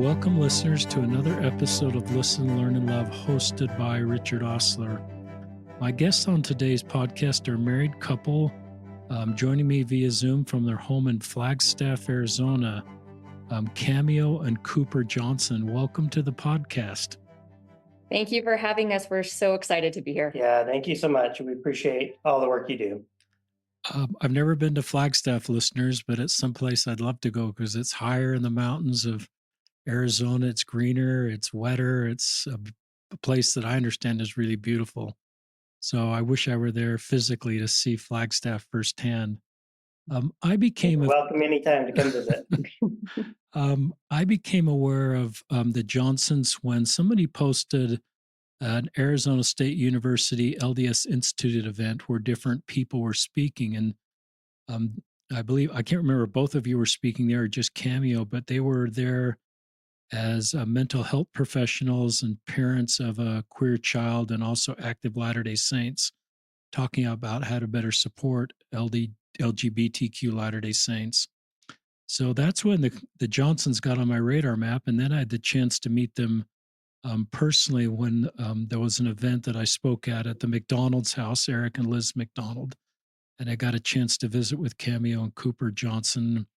Welcome, listeners, to another episode of Listen, Learn, and Love, hosted by Richard Osler. My guests on today's podcast are a married couple joining me via Zoom from their home in Flagstaff, Arizona, Cameo and Cooper Johnson. Welcome to the podcast. Thank you for having us. We're so excited to be here. Yeah, thank you so much. We appreciate all the work you do. I've never been to Flagstaff, listeners, but it's someplace I'd love to go because it's higher in the mountains of Arizona. It's greener, it's wetter. It's a place that I understand is really beautiful. So I wish I were there physically to see Flagstaff firsthand. I became welcome anytime to come visit. I became aware of the Johnsons when somebody posted an Arizona State University LDS Institute event where different people were speaking. And I can't remember if both of you were speaking there or just Cameo, but they were there as mental health professionals and parents of a queer child and also active Latter-day Saints, talking about how to better support LGBTQ Latter-day Saints. So that's when the Johnsons got on my radar map, and then I had the chance to meet them personally when there was an event that I spoke at the McDonald's house, Eric and Liz McDonald, and I got a chance to visit with Cameo and Cooper Johnson.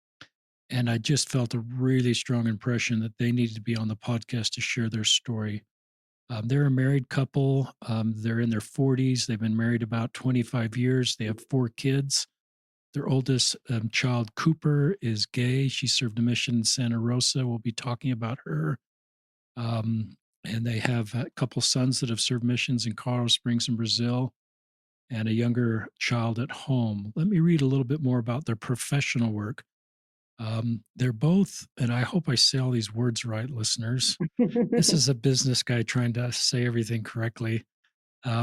And I just felt a really strong impression that they needed to be on the podcast to share their story. They're a married couple. They're in their 40s. They've been married about 25 years. They have 4 kids. Their oldest child, Cooper, is gay. She served a mission in Santa Rosa. We'll be talking about her. And they have a couple sons that have served missions in Colorado Springs in Brazil and a younger child at home. Let me read a little bit more about their professional work. They're both, and I hope I say all these words right, listeners. This is a business guy trying to say everything correctly.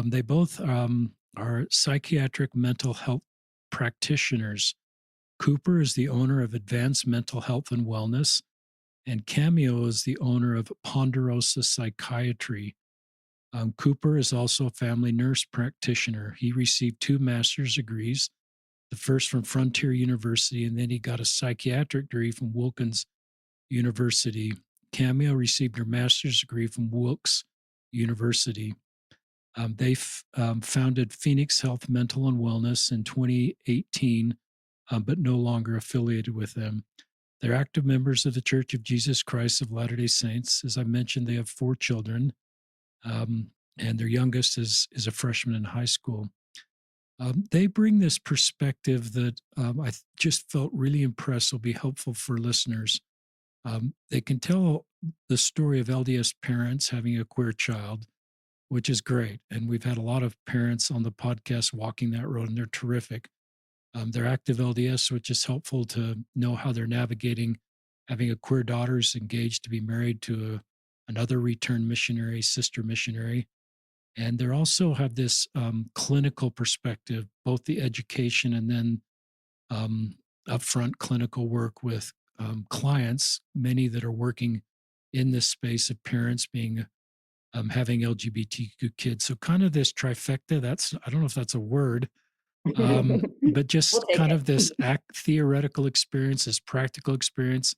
They both are psychiatric mental health practitioners. Cooper is the owner of Advanced Mental Health and Wellness, and Cameo is the owner of Ponderosa Psychiatry. Cooper is also a family nurse practitioner. He received 2 master's degrees, the first from Frontier University, and then he got a psychiatric degree from Wilkins University. Cameo received her master's degree from Wilkes University. They founded Phoenix Health Mental and Wellness in 2018, but no longer affiliated with them. They're active members of the Church of Jesus Christ of Latter-day Saints. As I mentioned, they have 4 children, and their youngest is a freshman in high school. They bring this perspective that I just felt really impressed will be helpful for listeners. They can tell the story of LDS parents having a queer child, which is great. And we've had a lot of parents on the podcast walking that road, and they're terrific. They're active LDS, which is helpful to know how they're navigating having a queer daughter who's engaged to be married to another returned missionary, sister missionary. And they also have this clinical perspective, both the education and then upfront clinical work with clients, many that are working in this space of parents being having LGBTQ kids. So kind of this trifecta, I don't know if that's a word, but just kind of this theoretical experience, this practical experience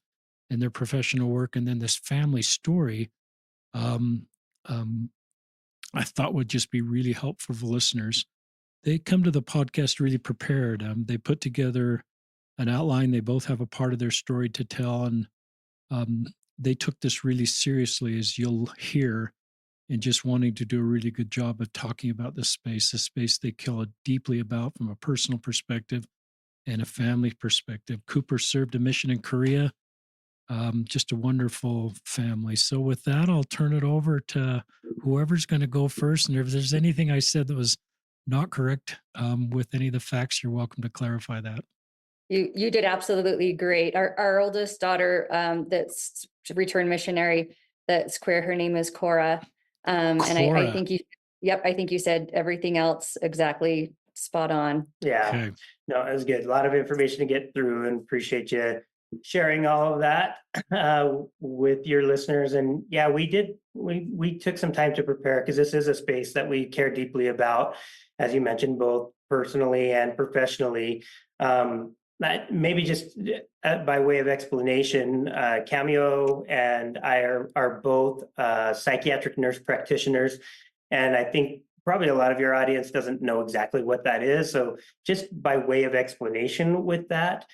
in their professional work, and then this family story. I thought would just be really helpful for listeners. They come to the podcast really prepared. They put together an outline. They both have a part of their story to tell, and they took this really seriously, as you'll hear, and just wanting to do a really good job of talking about this space they care deeply about from a personal perspective and a family perspective. Cooper served a mission in Korea. Just a wonderful family. So with that, I'll turn it over to whoever's going to go first. And if there's anything I said that was not correct with any of the facts, you're welcome to clarify that. You did absolutely great. Our oldest daughter, that's returned missionary, that's queer. Her name is Cora. And I think I think you said everything else exactly spot on. Yeah, okay. No, it was good. A lot of information to get through, and appreciate you sharing all of that with your listeners. And yeah, we took some time to prepare because this is a space that we care deeply about, as you mentioned, both personally and professionally. maybe just by way of explanation, Cameo and I are both psychiatric nurse practitioners, and I think probably a lot of your audience doesn't know exactly what that is. So just by way of explanation with that,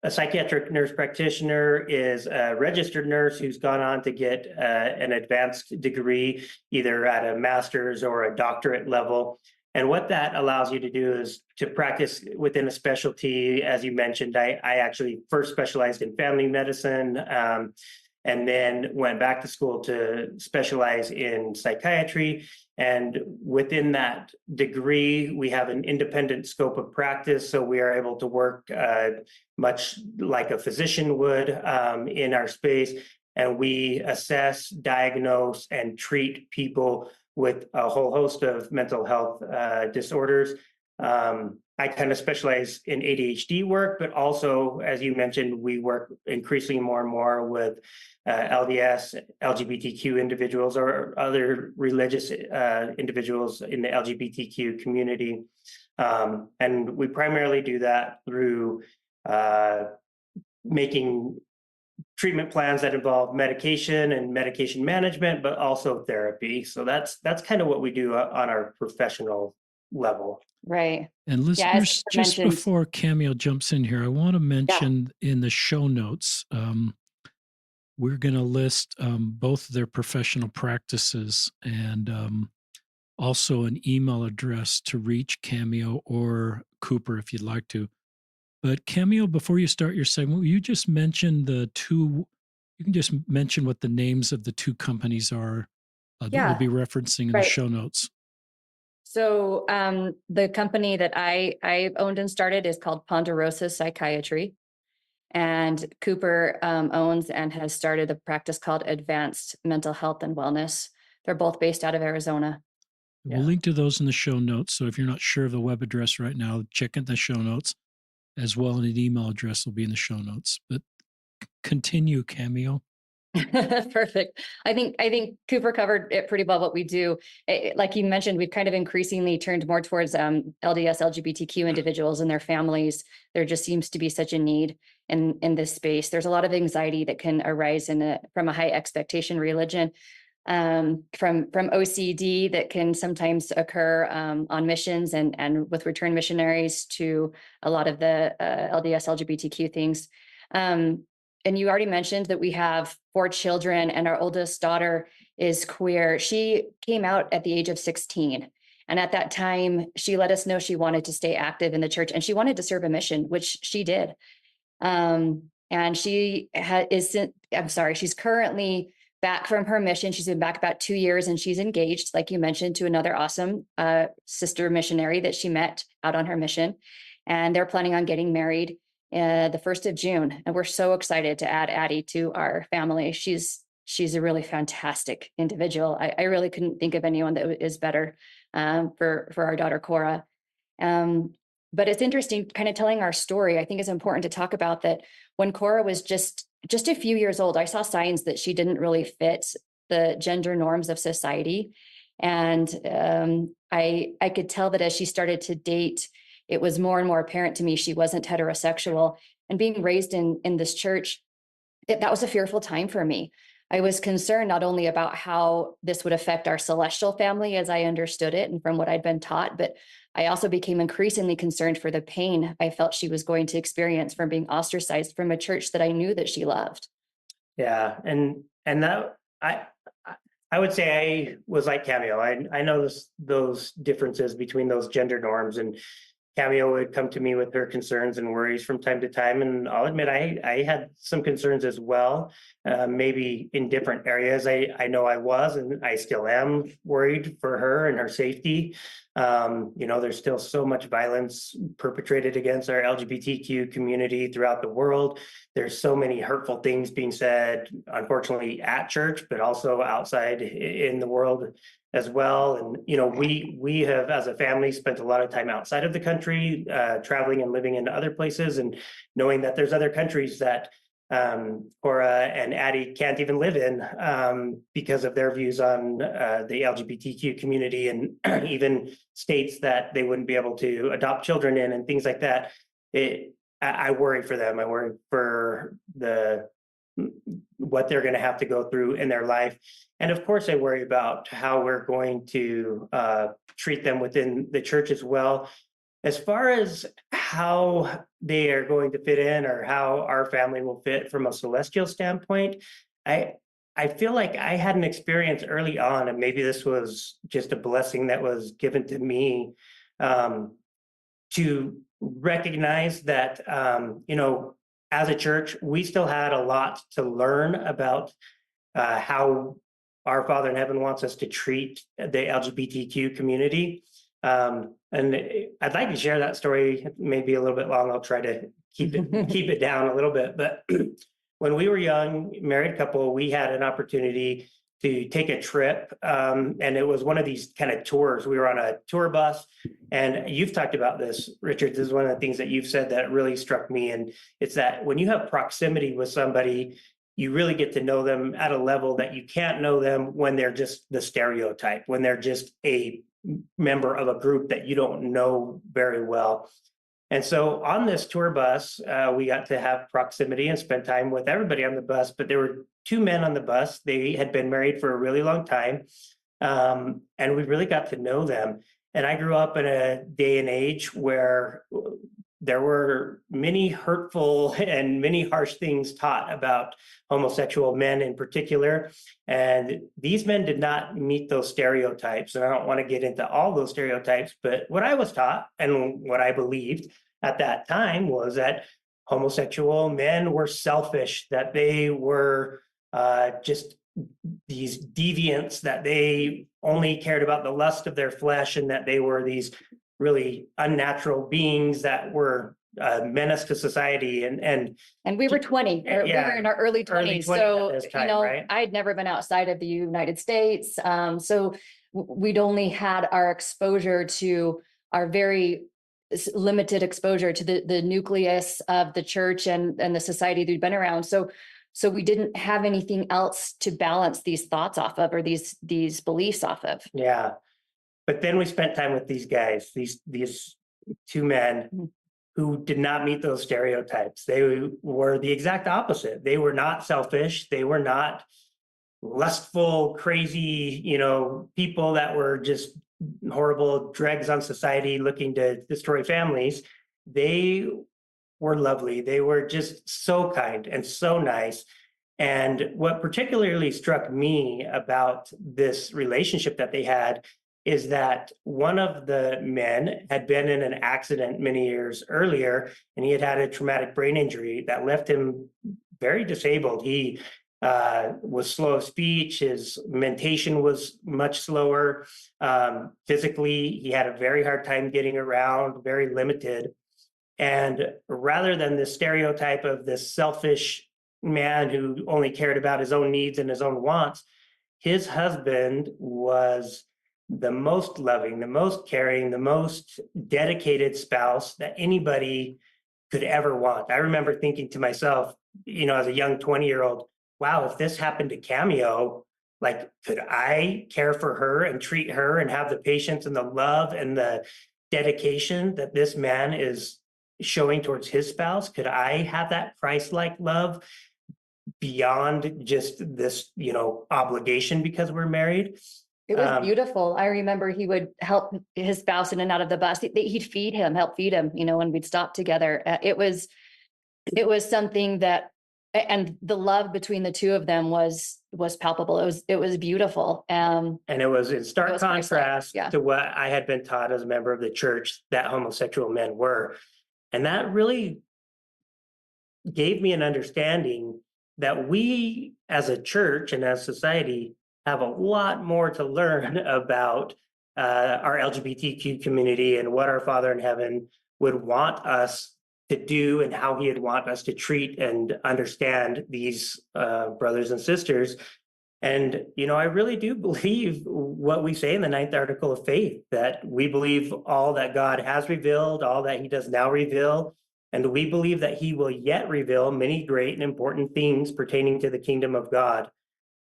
a psychiatric nurse practitioner is a registered nurse who's gone on to get an advanced degree, either at a master's or a doctorate level. And what that allows you to do is to practice within a specialty. As you mentioned, I actually first specialized in family medicine, and then went back to school to specialize in psychiatry. And within that degree, we have an independent scope of practice. So we are able to work much like a physician would in our space. And we assess, diagnose, and treat people with a whole host of mental health disorders. I kind of specialize in ADHD work, but also, as you mentioned, we work increasingly more and more with LDS, LGBTQ individuals or other religious individuals in the LGBTQ community. And we primarily do that through making treatment plans that involve medication and medication management, but also therapy. So that's kind of what we do on our professional level. Right. And listeners, just before Cameo jumps in here, I want to mention in the show notes, we're going to list both their professional practices and also an email address to reach Cameo or Cooper if you'd like to. But Cameo, before you start your segment, you just mentioned you can just mention what the names of the two companies are that we'll be referencing in the show notes. So the company that I owned and started is called Ponderosa Psychiatry. And Cooper owns and has started a practice called Advanced Mental Health and Wellness. They're both based out of Arizona. We'll link to those in the show notes. So if you're not sure of the web address right now, check in the show notes as well. And an email address will be in the show notes. But continue, Cameo. Perfect. I think Cooper covered it pretty well what we do. Like you mentioned, we've kind of increasingly turned more towards LDS LGBTQ individuals and their families. There just seems to be such a need in this space. There's a lot of anxiety that can arise from a high expectation religion, from OCD that can sometimes occur on missions and with return missionaries to a lot of the LDS LGBTQ things. And you already mentioned that we have 4 children and our oldest daughter is queer. She came out at the age of 16. And at that time, she let us know she wanted to stay active in the church and she wanted to serve a mission, which she did. And she's currently back from her mission. She's been back about 2 years and she's engaged, like you mentioned, to another awesome sister missionary that she met out on her mission. And they're planning on getting married the 1st of June. And we're so excited to add Addie to our family. She's a really fantastic individual. I really couldn't think of anyone that is better for our daughter, Cora. But it's interesting kind of telling our story. I think it's important to talk about that when Cora was just a few years old, I saw signs that she didn't really fit the gender norms of society. And I could tell that as she started to date, it was more and more apparent to me she wasn't heterosexual. And being raised in this church, that was a fearful time for me. I was concerned not only about how this would affect our celestial family as I understood it and from what I'd been taught, but I also became increasingly concerned for the pain I felt she was going to experience from being ostracized from a church that I knew that she loved. Yeah, and that I would say I was like Cameo. I noticed those differences between those gender norms, and Cameo would come to me with her concerns and worries from time to time. And I'll admit, I had some concerns as well, maybe in different areas. I know I was, and I still am worried for her and her safety. There's still so much violence perpetrated against our LGBTQ community throughout the world. There's so many hurtful things being said, unfortunately, at church, but also outside in the world as well. And, we have, as a family, spent a lot of time outside of the country, traveling and living in other places, and knowing that there's other countries that Cora and Addie can't even live in because of their views on the LGBTQ community, and even states that they wouldn't be able to adopt children in and things like that. I worry for them. I worry for what they're going to have to go through in their life. And of course, I worry about how we're going to treat them within the church as well. As far as how they are going to fit in or how our family will fit from a celestial standpoint, I feel like I had an experience early on, and maybe this was just a blessing that was given to me, to recognize that, as a church, we still had a lot to learn about how our Father in Heaven wants us to treat the LGBTQ community. And I'd like to share that story, maybe a little bit long. I'll try to keep it down a little bit. But when we were young, married couple, we had an opportunity to take a trip. And it was one of these kind of tours. We were on a tour bus, and you've talked about this, Richard. This is one of the things that you've said that really struck me. And it's that when you have proximity with somebody, you really get to know them at a level that you can't know them when they're just the stereotype, when they're just a member of a group that you don't know very well. And so on this tour bus, we got to have proximity and spend time with everybody on the bus. But there were two men on the bus. They had been married for a really long time. And we really got to know them. And I grew up in a day and age where there were many hurtful and many harsh things taught about homosexual men in particular. And these men did not meet those stereotypes. And I don't want to get into all those stereotypes, but what I was taught and what I believed at that time was that homosexual men were selfish, that they were just these deviants, that they only cared about the lust of their flesh, and that they were these really unnatural beings that were a menace to society. And we were 20, or we were in our early 20s. So, right? I had never been outside of the United States. So we'd only had our exposure to our very limited exposure to the nucleus of the church and the society that we'd been around. So we didn't have anything else to balance these thoughts off of, or these beliefs off of. Yeah. But then we spent time with these guys, these two men who did not meet those stereotypes. They were the exact opposite. They were not selfish. They were not lustful, crazy, people that were just horrible dregs on society looking to destroy families. They were lovely. They were just so kind and so nice. And what particularly struck me about this relationship that they had is that one of the men had been in an accident many years earlier, and he had had a traumatic brain injury that left him very disabled. He was slow of speech. His mentation was much slower. Physically, he had a very hard time getting around, very limited. And rather than the stereotype of this selfish man who only cared about his own needs and his own wants, his husband was the most loving, the most caring, the most dedicated spouse that anybody could ever want. I remember thinking to myself, as a young 20-year-old, wow, if this happened to Cameo, could I care for her and treat her and have the patience and the love and the dedication that this man is showing towards his spouse? Could I have that Christ-like love beyond just this, obligation because we're married? It was beautiful. I remember he would help his spouse in and out of the bus. He'd help feed him, and we'd stop together. It was something that, and the love between the two of them was palpable. It was beautiful. And it was in stark contrast to what I had been taught as a member of the church that homosexual men were. And that really gave me an understanding that we as a church and as society have a lot more to learn about our LGBTQ community and what our Father in Heaven would want us to do and how he'd want us to treat and understand these brothers and sisters. And, I really do believe what we say in the 9th article of faith, that we believe all that God has revealed, all that he does now reveal, and we believe that he will yet reveal many great and important things pertaining to the kingdom of God.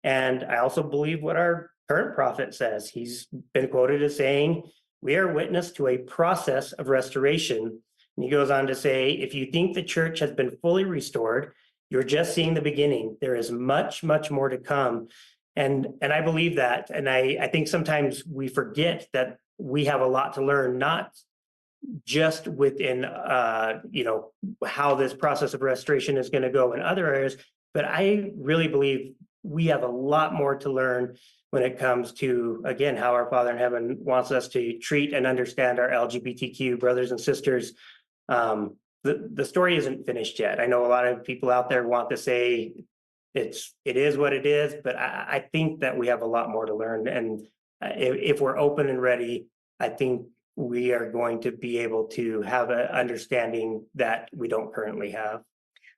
And I also believe what our current prophet says. He's been quoted as saying, we are witness to a process of restoration. And he goes on to say, if you think the church has been fully restored, you're just seeing the beginning. There is much, much more to come. And I believe that. And I think sometimes we forget that we have a lot to learn, not just within how this process of restoration is going to go in other areas, but I really believe we have a lot more to learn when it comes to, again, how our Father in heaven wants us to treat and understand our LGBTQ brothers and sisters. The story isn't finished yet. I know a lot of people out there want to say it is what it is, but I think that we have a lot more to learn. And if we're open and ready, I think we are going to be able to have an understanding that we don't currently have.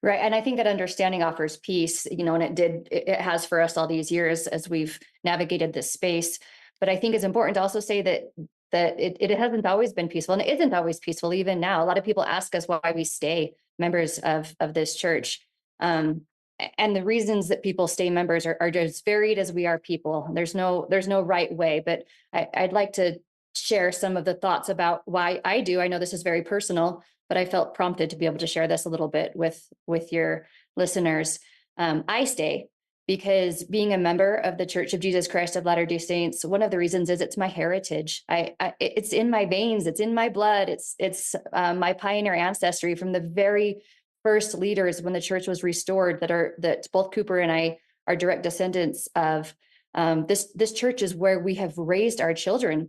Right. And I think that understanding offers peace, and it has for us all these years as we've navigated this space. But I think it's important to also say that it hasn't always been peaceful, and it isn't always peaceful even now. A lot of people ask us why we stay members of this church. And the reasons that people stay members are just varied as we are people. There's no right way, but I'd like to share some of the thoughts about why I do. I know this is very personal, but I felt prompted to be able to share this a little bit with your listeners. I stay because being a member of the Church of Jesus Christ of Latter-day Saints, one of the reasons is it's my heritage. It's in my veins, it's in my blood, it's my pioneer ancestry from the very first leaders when the church was restored that both Cooper and I are direct descendants of. This church is where we have raised our children.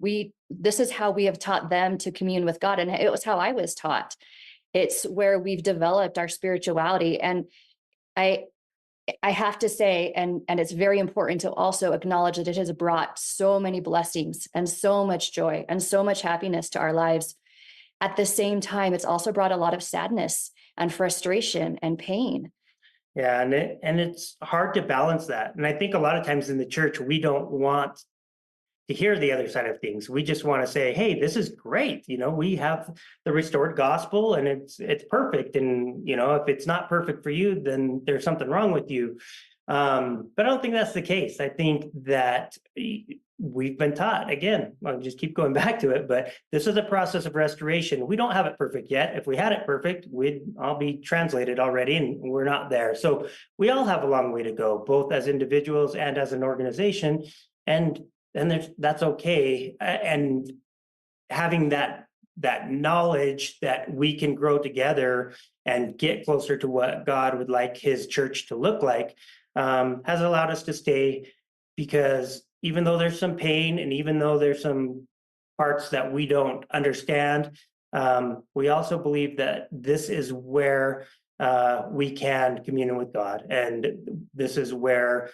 This is how we have taught them to commune with God. And it was how I was taught. It's where we've developed our spirituality. And I have to say, and it's very important to also acknowledge that it has brought so many blessings and so much joy and so much happiness to our lives. At the same time, it's also brought a lot of sadness and frustration and pain. Yeah, and it's hard to balance that. And I think a lot of times in the church, we don't want to hear the other side of things. We just want to say, hey, this is great. We have the restored gospel and it's perfect. And, if it's not perfect for you, then there's something wrong with you. But I don't think that's the case. I think that we've been taught, again, I'll just keep going back to it, but this is a process of restoration. We don't have it perfect yet. If we had it perfect, we'd all be translated already, and we're not there. So we all have a long way to go, both as individuals and as an organization. And that's okay. And having that knowledge that we can grow together and get closer to what God would like his church to look like has allowed us to stay, because even though there's some pain and even though there's some parts that we don't understand, we also believe that this is where we can commune with God. And this is where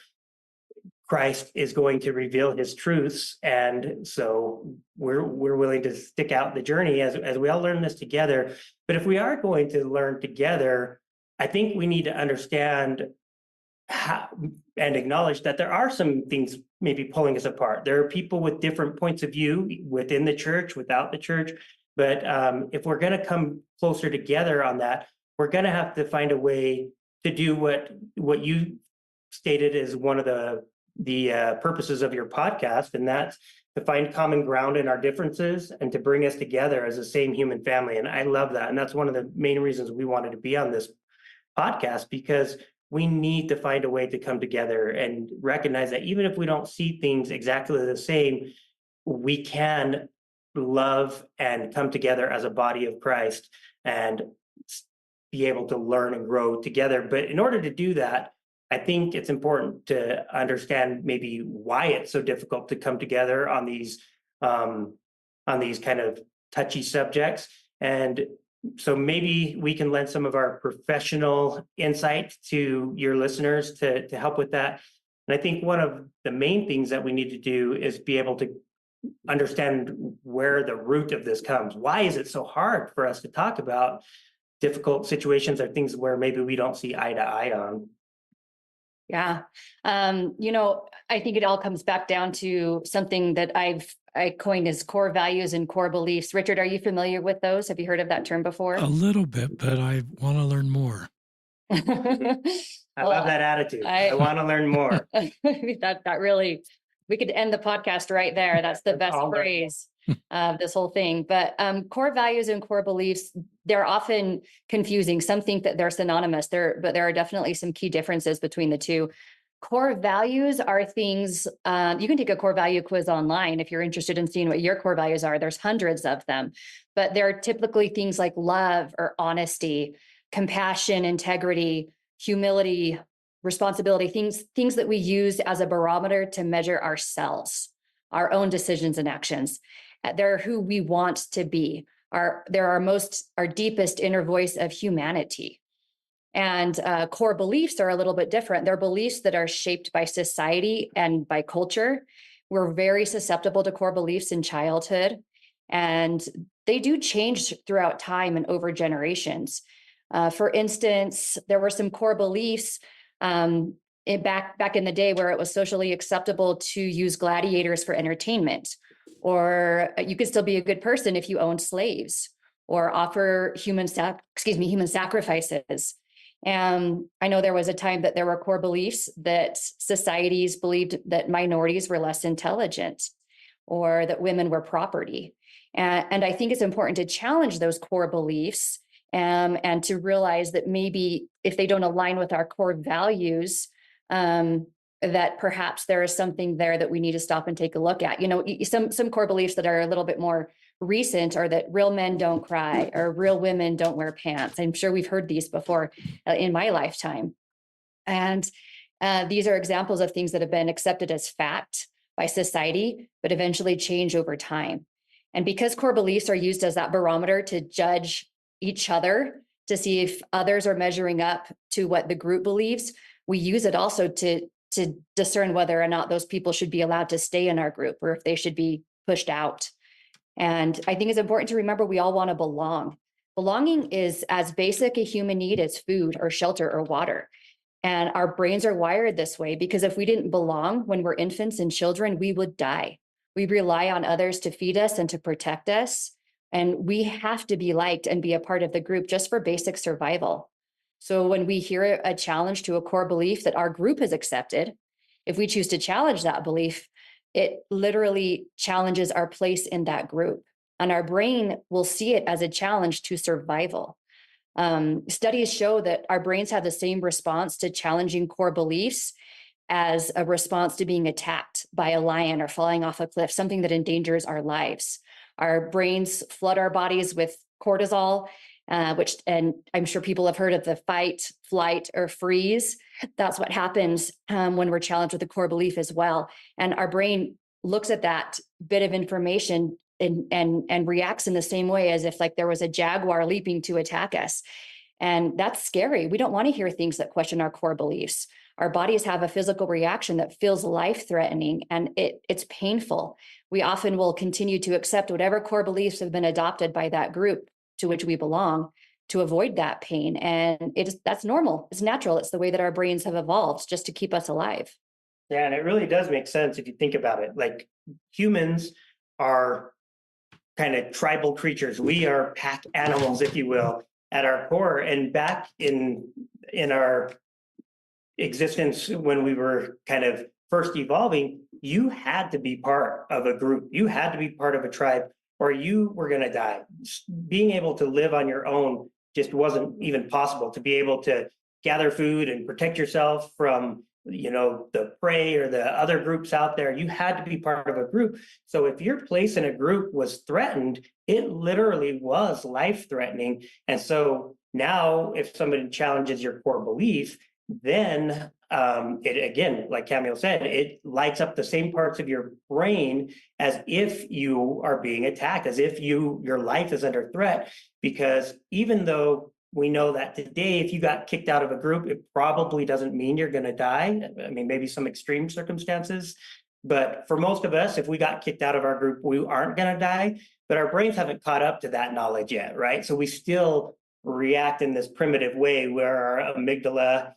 Christ is going to reveal his truths. And so we're willing to stick out the journey as we all learn this together. But if we are going to learn together, I think we need to understand and acknowledge that there are some things maybe pulling us apart. There are people with different points of view within the church, without the church. But if we're going to come closer together on that, we're going to have to find a way to do what you stated as one of the purposes of your podcast, and that's to find common ground in our differences and to bring us together as the same human family. And I love that. And that's one of the main reasons we wanted to be on this podcast, because we need to find a way to come together and recognize that even if we don't see things exactly the same, we can love and come together as a body of Christ and be able to learn and grow together. But in order to do that, I think it's important to understand maybe why it's so difficult to come together on these kind of touchy subjects. And so maybe we can lend some of our professional insight to your listeners to help with that. And I think one of the main things that we need to do is be able to understand where the root of this comes. Why is it so hard for us to talk about difficult situations or things where maybe we don't see eye to eye on? Yeah. I think it all comes back down to something that I coined as core values and core beliefs. Richard, are you familiar with those? Have you heard of that term before? A little bit, but I want to learn more. I love that attitude. I want to learn more. that really, we could end the podcast right there. That's the best phrase of this whole thing. But core values and core beliefs, they're often confusing. Some think that they're synonymous, but there are definitely some key differences between the two. Core values are things, you can take a core value quiz online if you're interested in seeing what your core values are. There's hundreds of them, but they're typically things like love or honesty, compassion, integrity, humility, responsibility, things that we use as a barometer to measure ourselves, our own decisions and actions. They're who we want to be. They're our deepest inner voice of humanity. And core beliefs are a little bit different. They're beliefs that are shaped by society and by culture. We're very susceptible to core beliefs in childhood, and they do change throughout time and over generations. For instance, there were some core beliefs back in the day where it was socially acceptable to use gladiators for entertainment, or you could still be a good person if you owned slaves or offer human sacrifices. And I know there was a time that there were core beliefs that societies believed that minorities were less intelligent or that women were property. And I think it's important to challenge those core beliefs and to realize that maybe if they don't align with our core values, that perhaps there is something there that we need to stop and take a look at. You know, some core beliefs that are a little bit more recent are that real men don't cry or real women don't wear pants. I'm sure we've heard these before in my lifetime. And these are examples of things that have been accepted as fact by society, but eventually change over time. And because core beliefs are used as that barometer to judge each other, to see if others are measuring up to what the group believes, we use it also to discern whether or not those people should be allowed to stay in our group or if they should be pushed out. And I think it's important to remember we all want to belong. Belonging is as basic a human need as food or shelter or water. And our brains are wired this way because if we didn't belong when we're infants and children, we would die. We rely on others to feed us and to protect us. And we have to be liked and be a part of the group just for basic survival. So when we hear a challenge to a core belief that our group has accepted, if we choose to challenge that belief, it literally challenges our place in that group. And our brain will see it as a challenge to survival. Studies show that our brains have the same response to challenging core beliefs as a response to being attacked by a lion or falling off a cliff, something that endangers our lives. Our brains flood our bodies with cortisol, and I'm sure people have heard of the fight, flight, or freeze. That's what happens when we're challenged with a core belief as well. And our brain looks at that bit of information and reacts in the same way as if like there was a jaguar leaping to attack us. And that's scary. We don't want to hear things that question our core beliefs. Our bodies have a physical reaction that feels life-threatening, and it's painful. We often will continue to accept whatever core beliefs have been adopted by that group to which we belong to avoid that pain. And that's normal. It's natural. It's the way that our brains have evolved just to keep us alive. Yeah, and it really does make sense if you think about it. Like humans are kind of tribal creatures. We are pack animals, if you will, at our core. And back in our existence when we were kind of first evolving, you had to be part of a group. You had to be part of a tribe or you were going to die. Being able to live on your own just wasn't even possible. To be able to gather food and protect yourself from, the prey or the other groups out there, you had to be part of a group. So if your place in a group was threatened, it literally was life-threatening. And so now if somebody challenges your core belief, then it, again, like Cameo said, it lights up the same parts of your brain as if you are being attacked, as if your life is under threat. Because even though we know that today, if you got kicked out of a group, it probably doesn't mean you're going to die. I mean, maybe some extreme circumstances. But for most of us, if we got kicked out of our group, we aren't going to die. But our brains haven't caught up to that knowledge yet, right? So we still react in this primitive way where our amygdala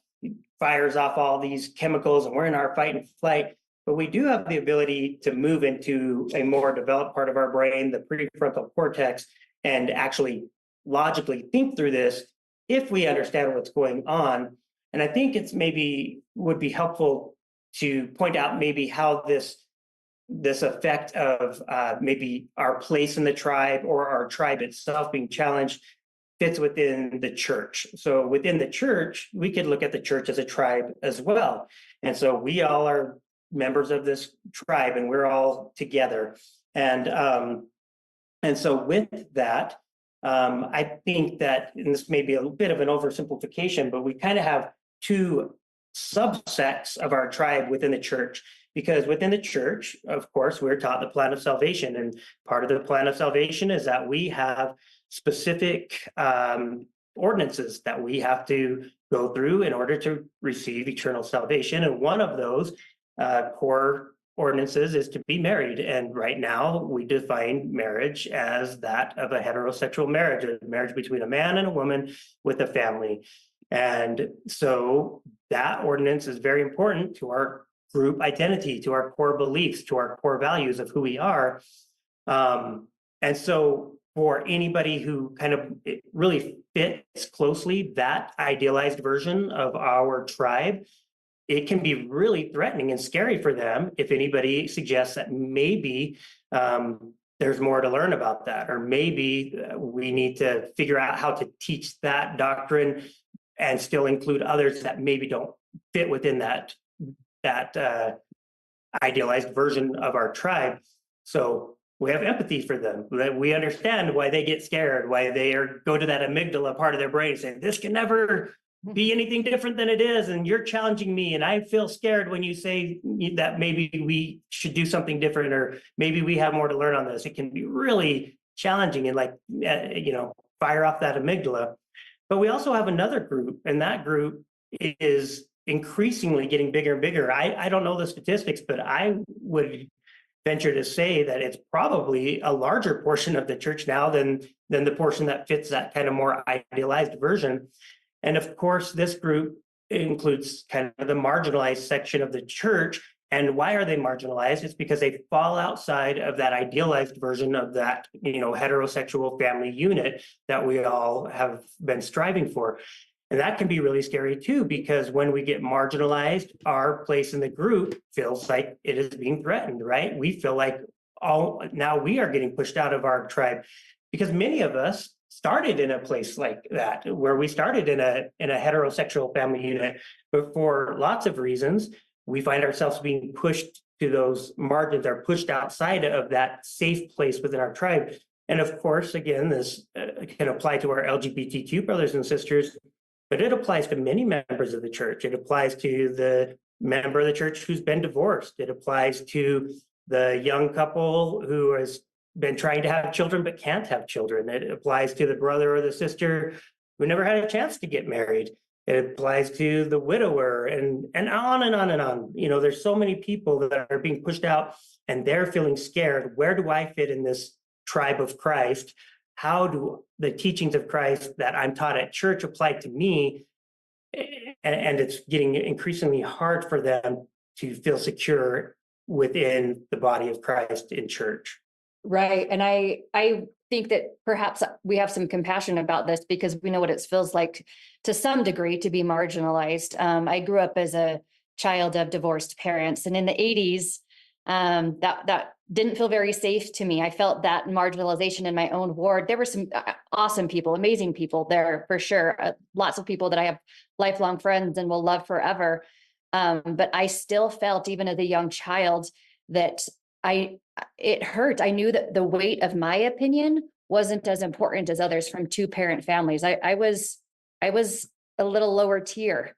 fires off all these chemicals and we're in our fight and flight. But we do have the ability to move into a more developed part of our brain, the prefrontal cortex, and actually logically think through this if we understand what's going on. And I think it's maybe would be helpful to point out maybe how this effect of maybe our place in the tribe or our tribe itself being challenged fits within the church. So within the church, we could look at the church as a tribe as well. And so we all are members of this tribe, and we're all together. And so with that, I think that, and this may be a bit of an oversimplification, but we kind of have two subsects of our tribe within the church. Because within the church, of course, we're taught the plan of salvation. And part of the plan of salvation is that we have specific ordinances that we have to go through in order to receive eternal salvation. And one of those core ordinances is to be married. And right now we define marriage as that of a heterosexual marriage, a marriage between a man and a woman with a family. And so that ordinance is very important to our group identity, to our core beliefs, to our core values of who we are. And so for anybody who kind of really fits closely that idealized version of our tribe, it can be really threatening and scary for them if anybody suggests that maybe there's more to learn about that, or maybe we need to figure out how to teach that doctrine and still include others that maybe don't fit within that idealized version of our tribe. So we have empathy for them. We understand why they get scared, why they go to that amygdala part of their brain saying, this can never be anything different than it is, and you're challenging me, and I feel scared when you say that maybe we should do something different, or maybe we have more to learn on this. It can be really challenging and fire off that amygdala. But we also have another group, and that group is increasingly getting bigger and bigger. I don't know the statistics, but I would venture to say that it's probably a larger portion of the church now than the portion that fits that kind of more idealized version. And of course, this group includes kind of the marginalized section of the church. And why are they marginalized? It's because they fall outside of that idealized version of that, heterosexual family unit that we all have been striving for. And that can be really scary too, because when we get marginalized, our place in the group feels like it is being threatened, right? We feel like now we are getting pushed out of our tribe, because many of us started in a place like that, where we started in a heterosexual family unit, but for lots of reasons, we find ourselves being pushed to those margins, or pushed outside of that safe place within our tribe. And of course, again, this can apply to our LGBTQ brothers and sisters, but it applies to many members of the church. It applies to the member of the church who's been divorced. It applies to the young couple who has been trying to have children but can't have children. It applies to the brother or the sister who never had a chance to get married. It applies to the widower, and on and on and on. There's so many people that are being pushed out, and they're feeling scared. Where do I fit in this tribe of Christ? How do the teachings of Christ that I'm taught at church apply to me? And it's getting increasingly hard for them to feel secure within the body of Christ in church. Right. And I think that perhaps we have some compassion about this, because we know what it feels like to some degree to be marginalized. I grew up as a child of divorced parents, and in the 80s, that didn't feel very safe to me. I felt that marginalization in my own ward. There were some awesome people, amazing people there for sure. Lots of people that I have lifelong friends and will love forever. But I still felt, even as a young child, that it hurt. I knew that the weight of my opinion wasn't as important as others from two parent families. I was a little lower tier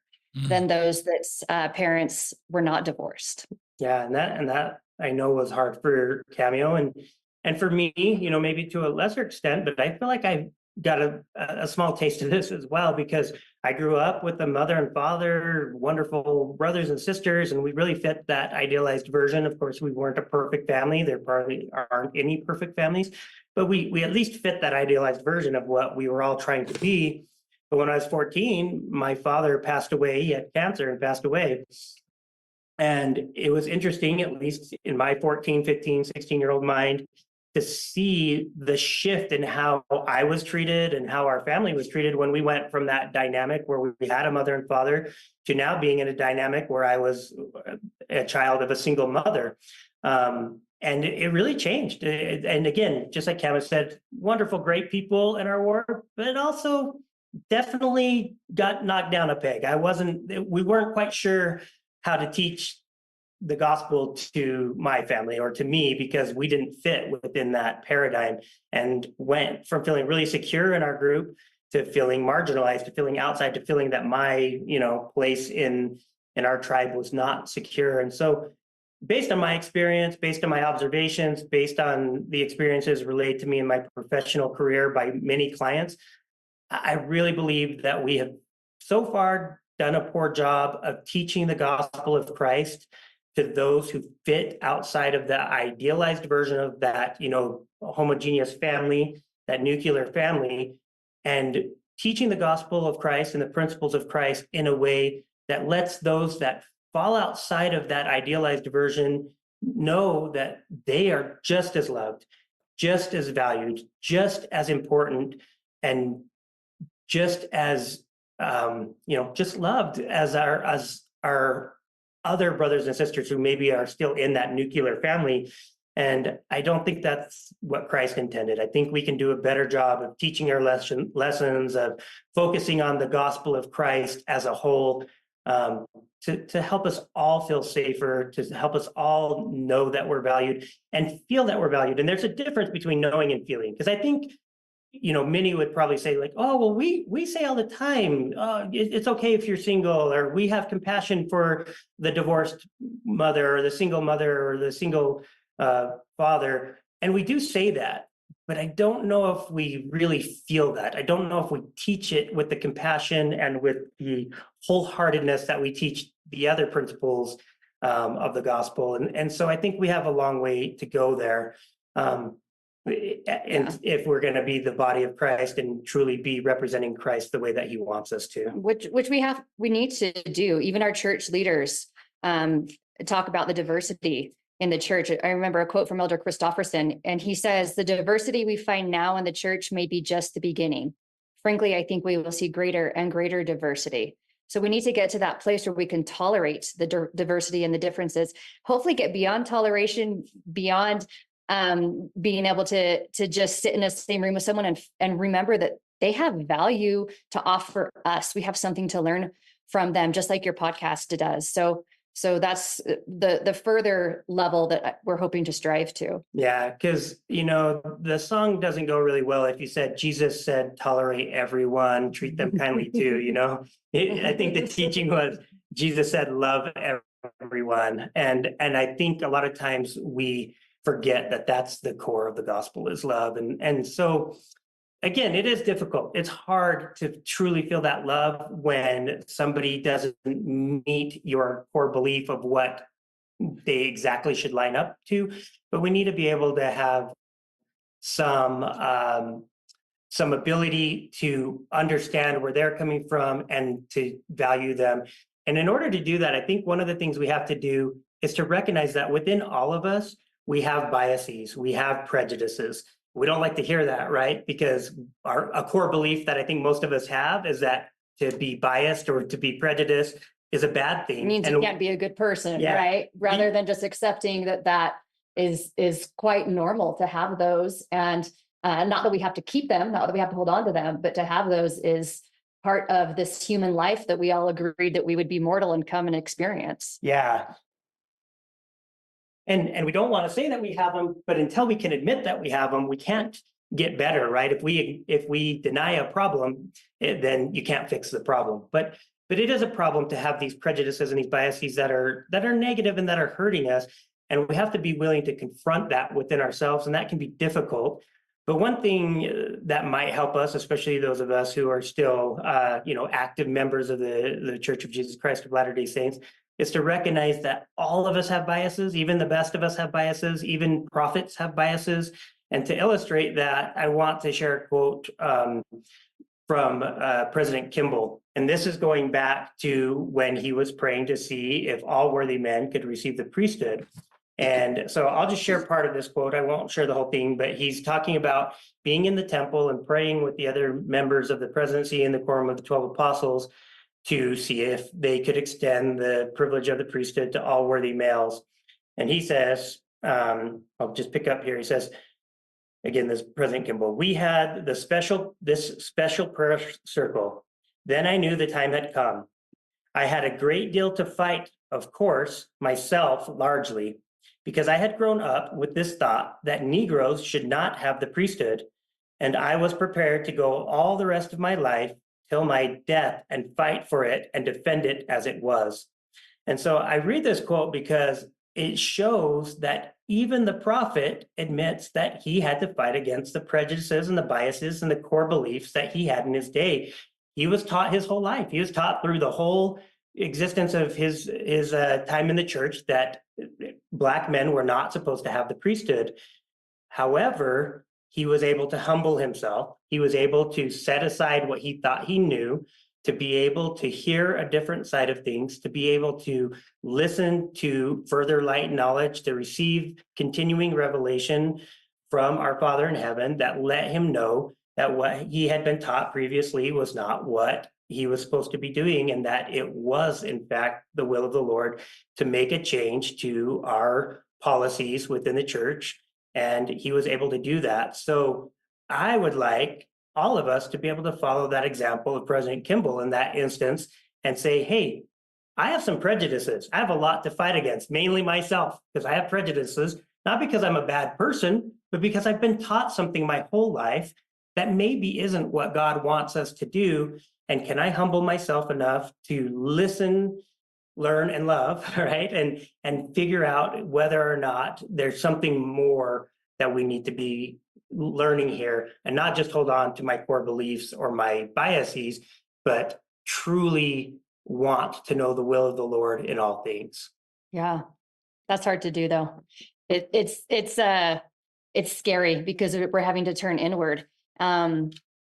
than those that parents were not divorced. Yeah, and that I know was hard for Cameo and for me, maybe to a lesser extent, but I feel like I got a small taste of this as well, because I grew up with a mother and father, wonderful brothers and sisters, and we really fit that idealized version. Of course, we weren't a perfect family. There probably aren't any perfect families, but we at least fit that idealized version of what we were all trying to be. But when I was 14, my father passed away. He had cancer and passed away. And it was interesting, at least in my 14, 15, 16-year-old mind, to see the shift in how I was treated and how our family was treated when we went from that dynamic where we had a mother and father to now being in a dynamic where I was a child of a single mother. And it really changed. And again, just like Kevin said, wonderful, great people in our ward, but also definitely got knocked down a peg. We weren't quite sure how to teach the gospel to my family or to me, because we didn't fit within that paradigm, and went from feeling really secure in our group to feeling marginalized, to feeling outside, to feeling that my, place in our tribe was not secure. And so based on my experience, based on my observations, based on the experiences relayed to me in my professional career by many clients, I really believe that we have so far done a poor job of teaching the gospel of Christ to those who fit outside of the idealized version of that, homogeneous family, that nuclear family, and teaching the gospel of Christ and the principles of Christ in a way that lets those that fall outside of that idealized version know that they are just as loved, just as valued, just as important, and just as just loved as our other brothers and sisters who maybe are still in that nuclear family. And I don't think that's what Christ intended. I think we can do a better job of teaching our lessons, of focusing on the gospel of Christ as a whole, to help us all feel safer, to help us all know that we're valued and feel that we're valued. And there's a difference between knowing and feeling, because I think many would probably say like, oh, well, we say all the time, it's okay if you're single, or we have compassion for the divorced mother or the single mother or the single father. And we do say that, but I don't know if we really feel that. I don't know if we teach it with the compassion and with the wholeheartedness that we teach the other principles of the gospel. And so I think we have a long way to go there. And if we're going to be the body of Christ and truly be representing Christ the way that he wants us to. Which we need to do. Even our church leaders talk about the diversity in the church. I remember a quote from Elder Christofferson, and he says, "The diversity we find now in the church may be just the beginning. Frankly, I think we will see greater and greater diversity." So we need to get to that place where we can tolerate the diversity and the differences, hopefully get beyond toleration, beyond being able to just sit in the same room with someone and remember that they have value to offer us. We have something to learn from them, just like your podcast does. So that's the further level that we're hoping to strive to. Yeah, because, the song doesn't go really well if you said, Jesus said, tolerate everyone, treat them kindly too, I think the teaching was, Jesus said, love everyone. And I think a lot of times we forget that that's the core of the gospel, is love. And so again, it is difficult. It's hard to truly feel that love when somebody doesn't meet your core belief of what they exactly should line up to. But we need to be able to have some ability to understand where they're coming from and to value them. And in order to do that, I think one of the things we have to do is to recognize that within all of us, we have biases, we have prejudices. We don't like to hear that, right? Because a core belief that I think most of us have is that to be biased or to be prejudiced is a bad thing. It means you can't be a good person, right? Rather than just accepting that is quite normal to have those. And not that we have to keep them, not that we have to hold on to them, but to have those is part of this human life that we all agreed that we would be mortal and come and experience. Yeah. And we don't want to say that we have them, but until we can admit that we have them, we can't get better, right? If we deny a problem, then you can't fix the problem. But it is a problem to have these prejudices and these biases that are negative and that are hurting us. And we have to be willing to confront that within ourselves, and that can be difficult. But one thing that might help us, especially those of us who are still, active members of the Church of Jesus Christ of Latter-day Saints, is to recognize that all of us have biases. Even the best of us have biases. Even prophets have biases. And to illustrate that, I want to share a quote from President Kimball. And this is going back to when he was praying to see if all worthy men could receive the priesthood. And so I'll just share part of this quote. I won't share the whole thing, but he's talking about being in the temple and praying with the other members of the presidency and the quorum of the 12 apostles to see if they could extend the privilege of the priesthood to all worthy males. And he says, I'll just pick up here. He says, again, this President Kimball, we had this special prayer circle. Then I knew the time had come. I had a great deal to fight, of course, myself largely, because I had grown up with this thought that Negroes should not have the priesthood, and I was prepared to go all the rest of my life till my death and fight for it and defend it as it was. And so I read this quote because it shows that even the prophet admits that he had to fight against the prejudices and the biases and the core beliefs that he had in his day. He was taught his whole life. He was taught through the whole existence of his time in the church that Black men were not supposed to have the priesthood. However, he was able to humble himself. He was able to set aside what he thought he knew, to be able to hear a different side of things, to be able to listen to further light and knowledge, to receive continuing revelation from our Father in heaven that let him know that what he had been taught previously was not what he was supposed to be doing, and that it was, in fact, the will of the Lord to make a change to our policies within the church. And he was able to do that. So I would like all of us to be able to follow that example of President Kimball in that instance and say, hey, I have some prejudices. I have a lot to fight against, mainly myself, because I have prejudices, not because I'm a bad person, but because I've been taught something my whole life that maybe isn't what God wants us to do. And can I humble myself enough to listen, learn, and love, right? And figure out whether or not there's something more that we need to be learning here, and not just hold on to my core beliefs or my biases, but truly want to know the will of the Lord in all things. Yeah, that's hard to do though. It's scary because we're having to turn inward.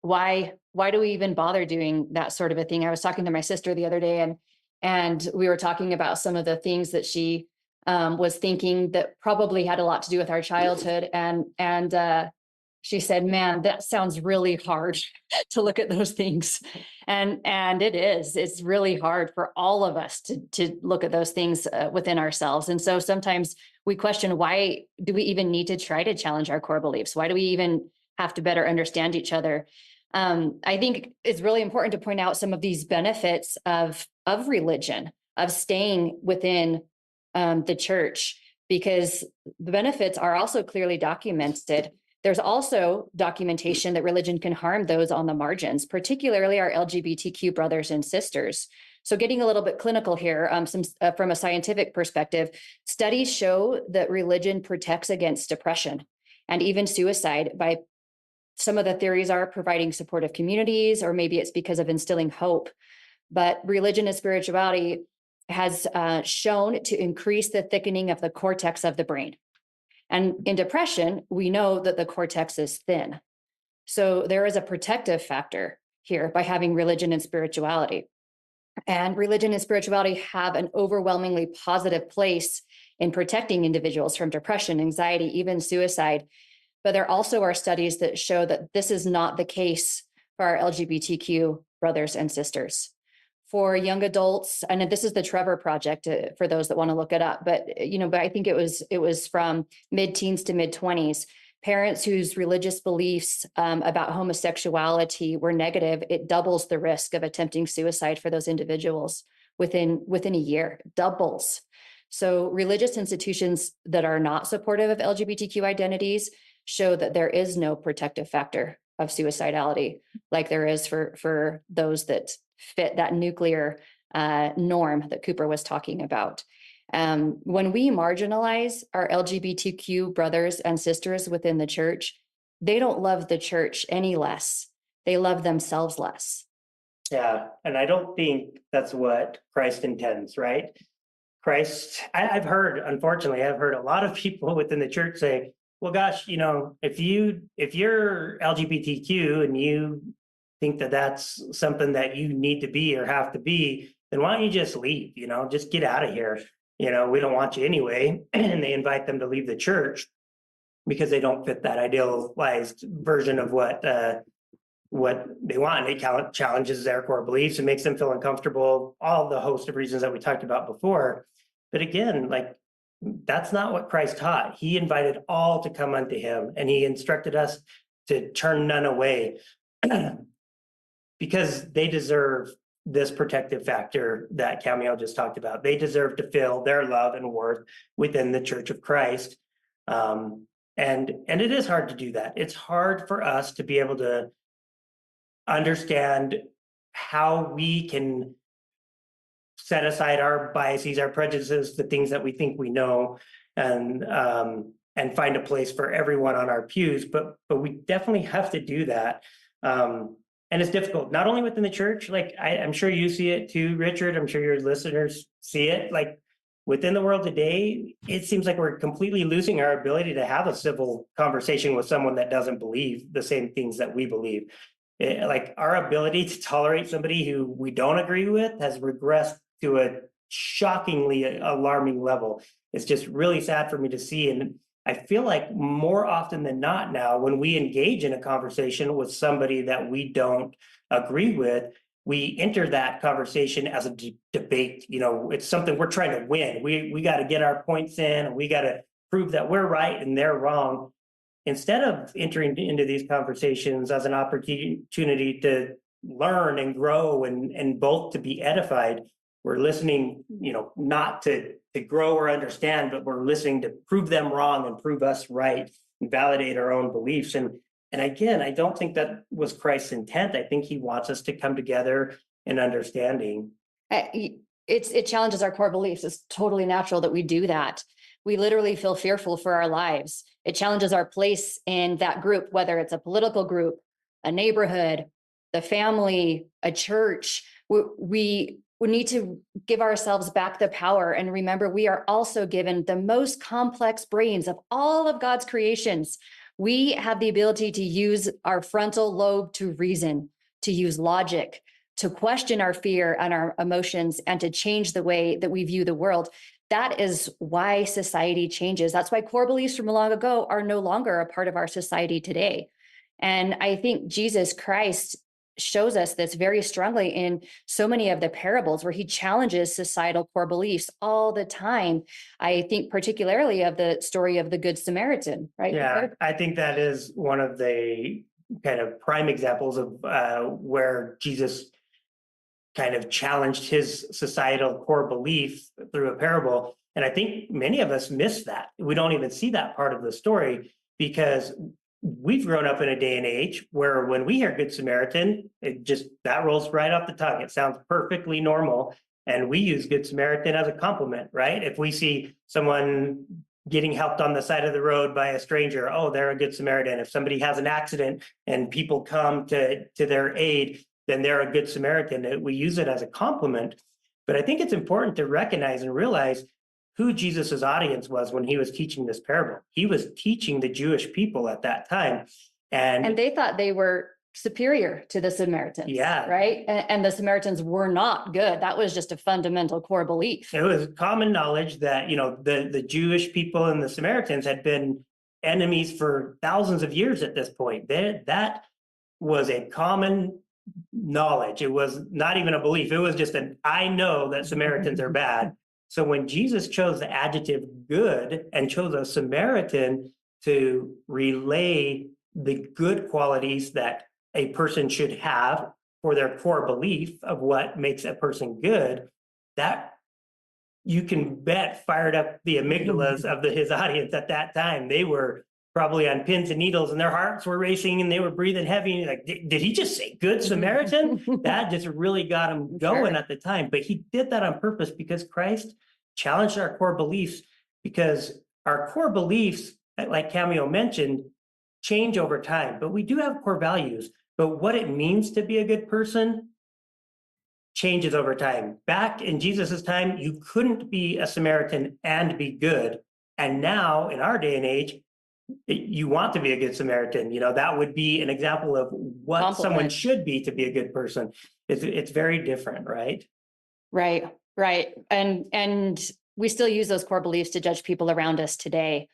Why do we even bother doing that sort of a thing? I was talking to my sister the other day, and we were talking about some of the things that she was thinking that probably had a lot to do with our childhood. And she said, man, that sounds really hard to look at those things. And it's really hard for all of us to look at those things within ourselves. And so sometimes we question, why do we even need to try to challenge our core beliefs? Why do we even have to better understand each other? I think it's really important to point out some of these benefits of religion, of staying within the church, because the benefits are also clearly documented. There's also documentation that religion can harm those on the margins, particularly our LGBTQ brothers and sisters. So getting a little bit clinical here, from a scientific perspective, studies show that religion protects against depression and even suicide by, some of the theories are providing supportive communities, or maybe it's because of instilling hope. But religion and spirituality has shown to increase the thickening of the cortex of the brain. And in depression, we know that the cortex is thin. So there is a protective factor here by having religion and spirituality. And religion and spirituality have an overwhelmingly positive place in protecting individuals from depression, anxiety, even suicide. But there also are studies that show that this is not the case for our LGBTQ brothers and sisters. For young adults, and this is the Trevor Project for those that want to look it up, but I think it was from mid-teens to mid-20s. Parents whose religious beliefs about homosexuality were negative, it doubles the risk of attempting suicide for those individuals within a year, doubles. So religious institutions that are not supportive of LGBTQ identities show that there is no protective factor of suicidality like there is for those that fit that nuclear norm that Cooper was talking about. When we marginalize our LGBTQ brothers and sisters within the church, they don't love the church any less. They love themselves less. Yeah, and I don't think that's what Christ intends, right? Christ, I've heard a lot of people within the church say, well, gosh, if you're LGBTQ and you think that that's something that you need to be or have to be, then why don't you just leave? Just get out of here. We don't want you anyway. And they invite them to leave the church because they don't fit that idealized version of what they want. It challenges their core beliefs and makes them feel uncomfortable, all the host of reasons that we talked about before. But again, like, that's not what Christ taught. He invited all to come unto him, and he instructed us to turn none away because they deserve this protective factor that Cameo just talked about. They deserve to feel their love and worth within the Church of Christ. And it is hard to do that. It's hard for us to be able to understand how we can set aside our biases, our prejudices, the things that we think we know, and find a place for everyone on our pews. But we definitely have to do that. And it's difficult, not only within the church, like I'm sure you see it too, Richard. I'm sure your listeners see it. Like within the world today, it seems like we're completely losing our ability to have a civil conversation with someone that doesn't believe the same things that we believe. Like our ability to tolerate somebody who we don't agree with has regressed to a shockingly alarming level. It's just really sad for me to see. And I feel like more often than not now, when we engage in a conversation with somebody that we don't agree with, we enter that conversation as a debate. You know, it's something we're trying to win. We got to get our points in, and we got to prove that we're right and they're wrong. Instead of entering into these conversations as an opportunity to learn and grow and both to be edified, we're listening, you know, not to grow or understand, but we're listening to prove them wrong and prove us right and validate our own beliefs. And again, I don't think that was Christ's intent. I think he wants us to come together in understanding. It challenges our core beliefs. It's totally natural that we do that. We literally feel fearful for our lives. It challenges our place in that group, whether it's a political group, a neighborhood, the family, a church. We need to give ourselves back the power and remember we are also given the most complex brains of all of God's creations. We have the ability to use our frontal lobe to reason, to use logic, to question our fear and our emotions, and to change the way that we view the world. That is why society changes. That's why core beliefs from long ago are no longer a part of our society today. And I think Jesus Christ shows us this very strongly in so many of the parables where he challenges societal core beliefs all the time. I think particularly of the story of the Good Samaritan, right? Yeah, I think that is one of the kind of prime examples of where Jesus kind of challenged his societal core belief through a parable. And I think many of us miss that. We don't even see that part of the story because we've grown up in a day and age where when we hear Good Samaritan, that rolls right off the tongue. It sounds perfectly normal. And we use Good Samaritan as a compliment, right? If we see someone getting helped on the side of the road by a stranger, oh, they're a Good Samaritan. If somebody has an accident and people come to their aid, then they're a Good Samaritan. We use it as a compliment. But I think it's important to recognize and realize who Jesus's audience was when he was teaching this parable. He was teaching the Jewish people at that time. And they thought they were superior to the Samaritans. Yeah. Right. And the Samaritans were not good. That was just a fundamental core belief. It was common knowledge that, you know, the Jewish people and the Samaritans had been enemies for thousands of years at this point. That was a common knowledge. It was not even a belief. It was just I know that Samaritans are bad. So when Jesus chose the adjective good and chose a Samaritan to relay the good qualities that a person should have for their core belief of what makes a person good, that you can bet fired up the amygdalas of his audience at that time. They were probably on pins and needles and their hearts were racing and they were breathing heavy. Like, did he just say Good Samaritan? That just really got him going at the time. But he did that on purpose because Christ challenged our core beliefs, because our core beliefs, like Cameo mentioned, change over time. But we do have core values. But what it means to be a good person changes over time. Back in Jesus's time, you couldn't be a Samaritan and be good. And now in our day and age, you want to be a Good Samaritan. You know, that would be an example of what someone should be to be a good person. It's very different, right? Right. And we still use those core beliefs to judge people around us today.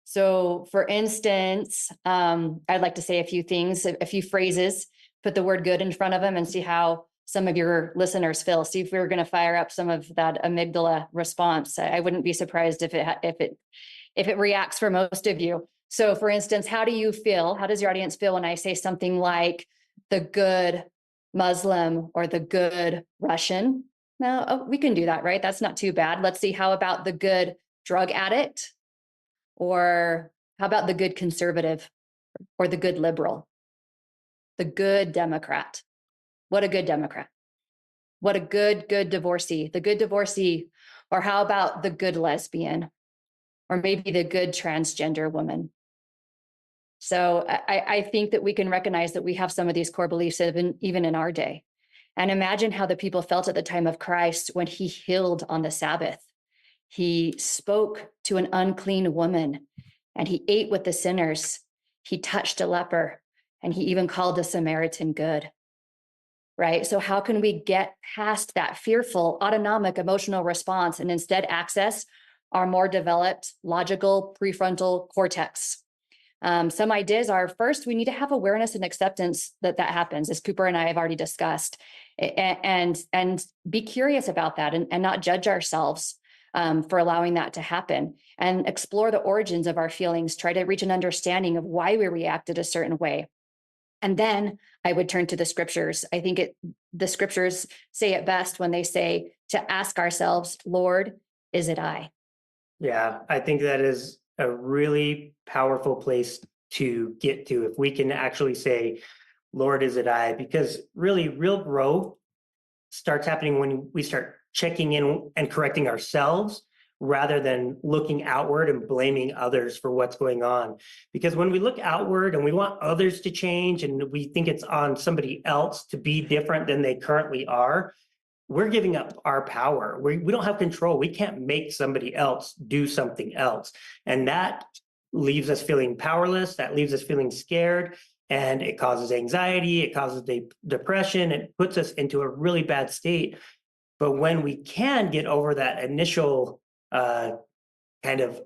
So for instance, I'd like to say a few things, a few phrases, put the word good in front of them and see how some of your listeners feel. See if we were going to fire up some of that amygdala response. I wouldn't be surprised if it reacts for most of you. So for instance, how do you feel? How does your audience feel when I say something like the good Muslim or the good Russian? No, we can do that, right? That's not too bad. Let's see. How about the good drug addict? Or how about the good conservative or the good liberal? The good Democrat. What a good Democrat. What a good divorcee. The good divorcee. Or how about the good lesbian? Or maybe the good transgender woman. So I think that we can recognize that we have some of these core beliefs even in our day. And imagine how the people felt at the time of Christ when he healed on the Sabbath. He spoke to an unclean woman and he ate with the sinners. He touched a leper and he even called a Samaritan good. Right? So how can we get past that fearful, autonomic, emotional response and instead access our more developed, logical, prefrontal cortex? Some ideas are, first, we need to have awareness and acceptance that happens, as Cooper and I have already discussed, and be curious about that and not judge ourselves for allowing that to happen, and explore the origins of our feelings, try to reach an understanding of why we reacted a certain way. And then I would turn to the scriptures. I think the scriptures say it best when they say to ask ourselves, Lord, is it I? Yeah, I think that is a really powerful place to get to if we can actually say, Lord, is it I? Because really, real growth starts happening when we start checking in and correcting ourselves rather than looking outward and blaming others for what's going on. Because when we look outward and we want others to change and we think it's on somebody else to be different than they currently are, we're giving up our power. We don't have control. We can't make somebody else do something else. And that leaves us feeling powerless. That leaves us feeling scared. And it causes anxiety. It causes depression. It puts us into a really bad state. But when we can get over that initial kind of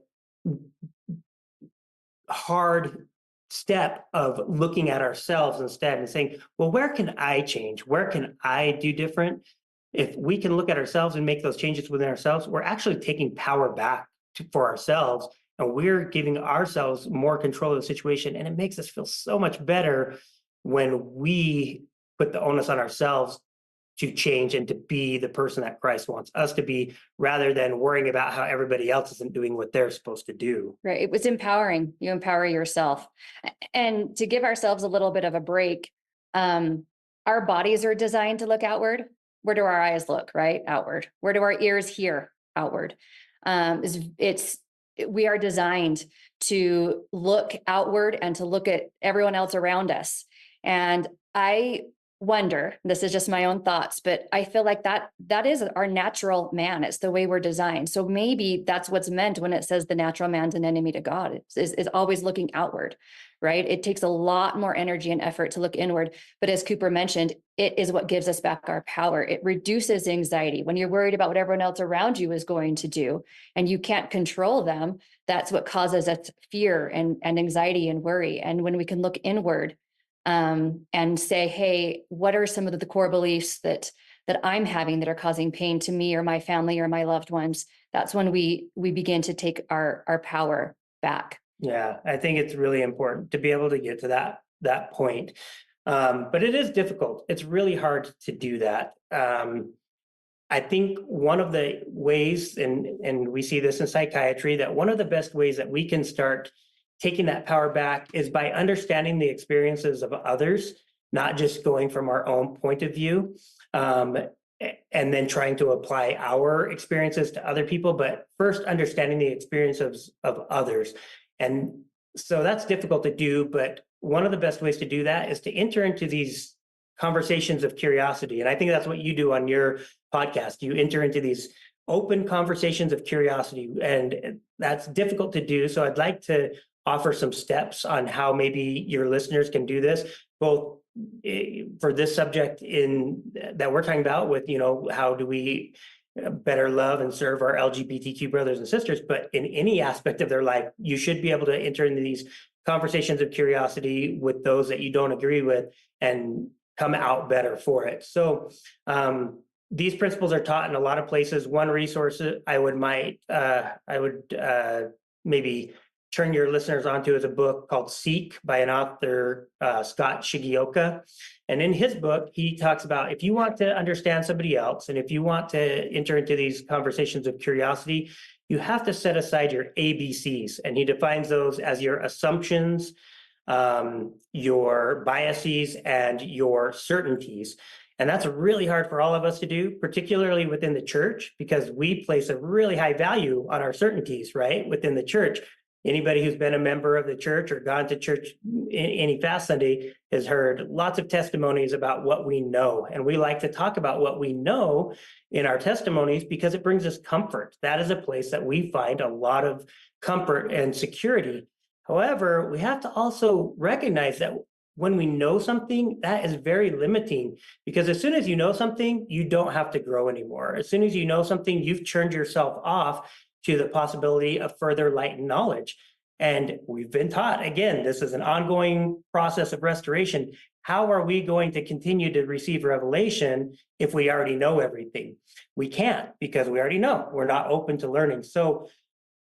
hard step of looking at ourselves instead and saying, well, where can I change? Where can I do different? If we can look at ourselves and make those changes within ourselves, we're actually taking power back for ourselves, and we're giving ourselves more control of the situation. And it makes us feel so much better when we put the onus on ourselves to change and to be the person that Christ wants us to be, rather than worrying about how everybody else isn't doing what they're supposed to do. Right. It was empowering. You empower yourself. And to give ourselves a little bit of a break, our bodies are designed to look outward. Where do our eyes look? Right? Outward. Where do our ears hear? Outward. We are designed to look outward and to look at everyone else around us. And I wonder, this is just my own thoughts, but I feel like that is our natural man. It's the way we're designed. So maybe that's what's meant when it says the natural man's an enemy to God. Is always looking outward, right? It takes a lot more energy and effort to look inward. But as Cooper mentioned, it is what gives us back our power. It reduces anxiety. When you're worried about what everyone else around you is going to do and you can't control them, that's what causes us fear and anxiety and worry. And when we can look inward, and say, hey, what are some of the core beliefs that I'm having that are causing pain to me or my family or my loved ones? That's when we begin to take our power back. Yeah, I think it's really important to be able to get to that point. But it is difficult. It's really hard to do that. I think one of the ways, and we see this in psychiatry, that one of the best ways that we can start taking that power back is by understanding the experiences of others, not just going from our own point of view, and then trying to apply our experiences to other people, but first understanding the experiences of others. And so that's difficult to do, but one of the best ways to do that is to enter into these conversations of curiosity. And I think that's what you do on your podcast. You enter into these open conversations of curiosity, and that's difficult to do. So I'd like to offer some steps on how maybe your listeners can do this, both for this subject that we're talking about with, how do we better love and serve our LGBTQ brothers and sisters, but in any aspect of their life, you should be able to enter into these conversations of curiosity with those that you don't agree with, and come out better for it. So these principles are taught in a lot of places. One resource I would maybe turn your listeners onto is a book called Seek by an author, Scott Shigioka. And in his book, he talks about if you want to understand somebody else, and if you want to enter into these conversations of curiosity, you have to set aside your ABCs. And he defines those as your assumptions, your biases, and your certainties. And that's really hard for all of us to do, particularly within the church, because we place a really high value on our certainties, right? Within the church. Anybody who's been a member of the church or gone to church any Fast Sunday has heard lots of testimonies about what we know. And we like to talk about what we know in our testimonies because it brings us comfort. That is a place that we find a lot of comfort and security. However, we have to also recognize that when we know something, that is very limiting, because as soon as you know something, you don't have to grow anymore. As soon as you know something, you've turned yourself off to the possibility of further light and knowledge. And we've been taught, again, this is an ongoing process of restoration. How are we going to continue to receive revelation if we already know everything? We can't, because we already know. We're not open to learning. So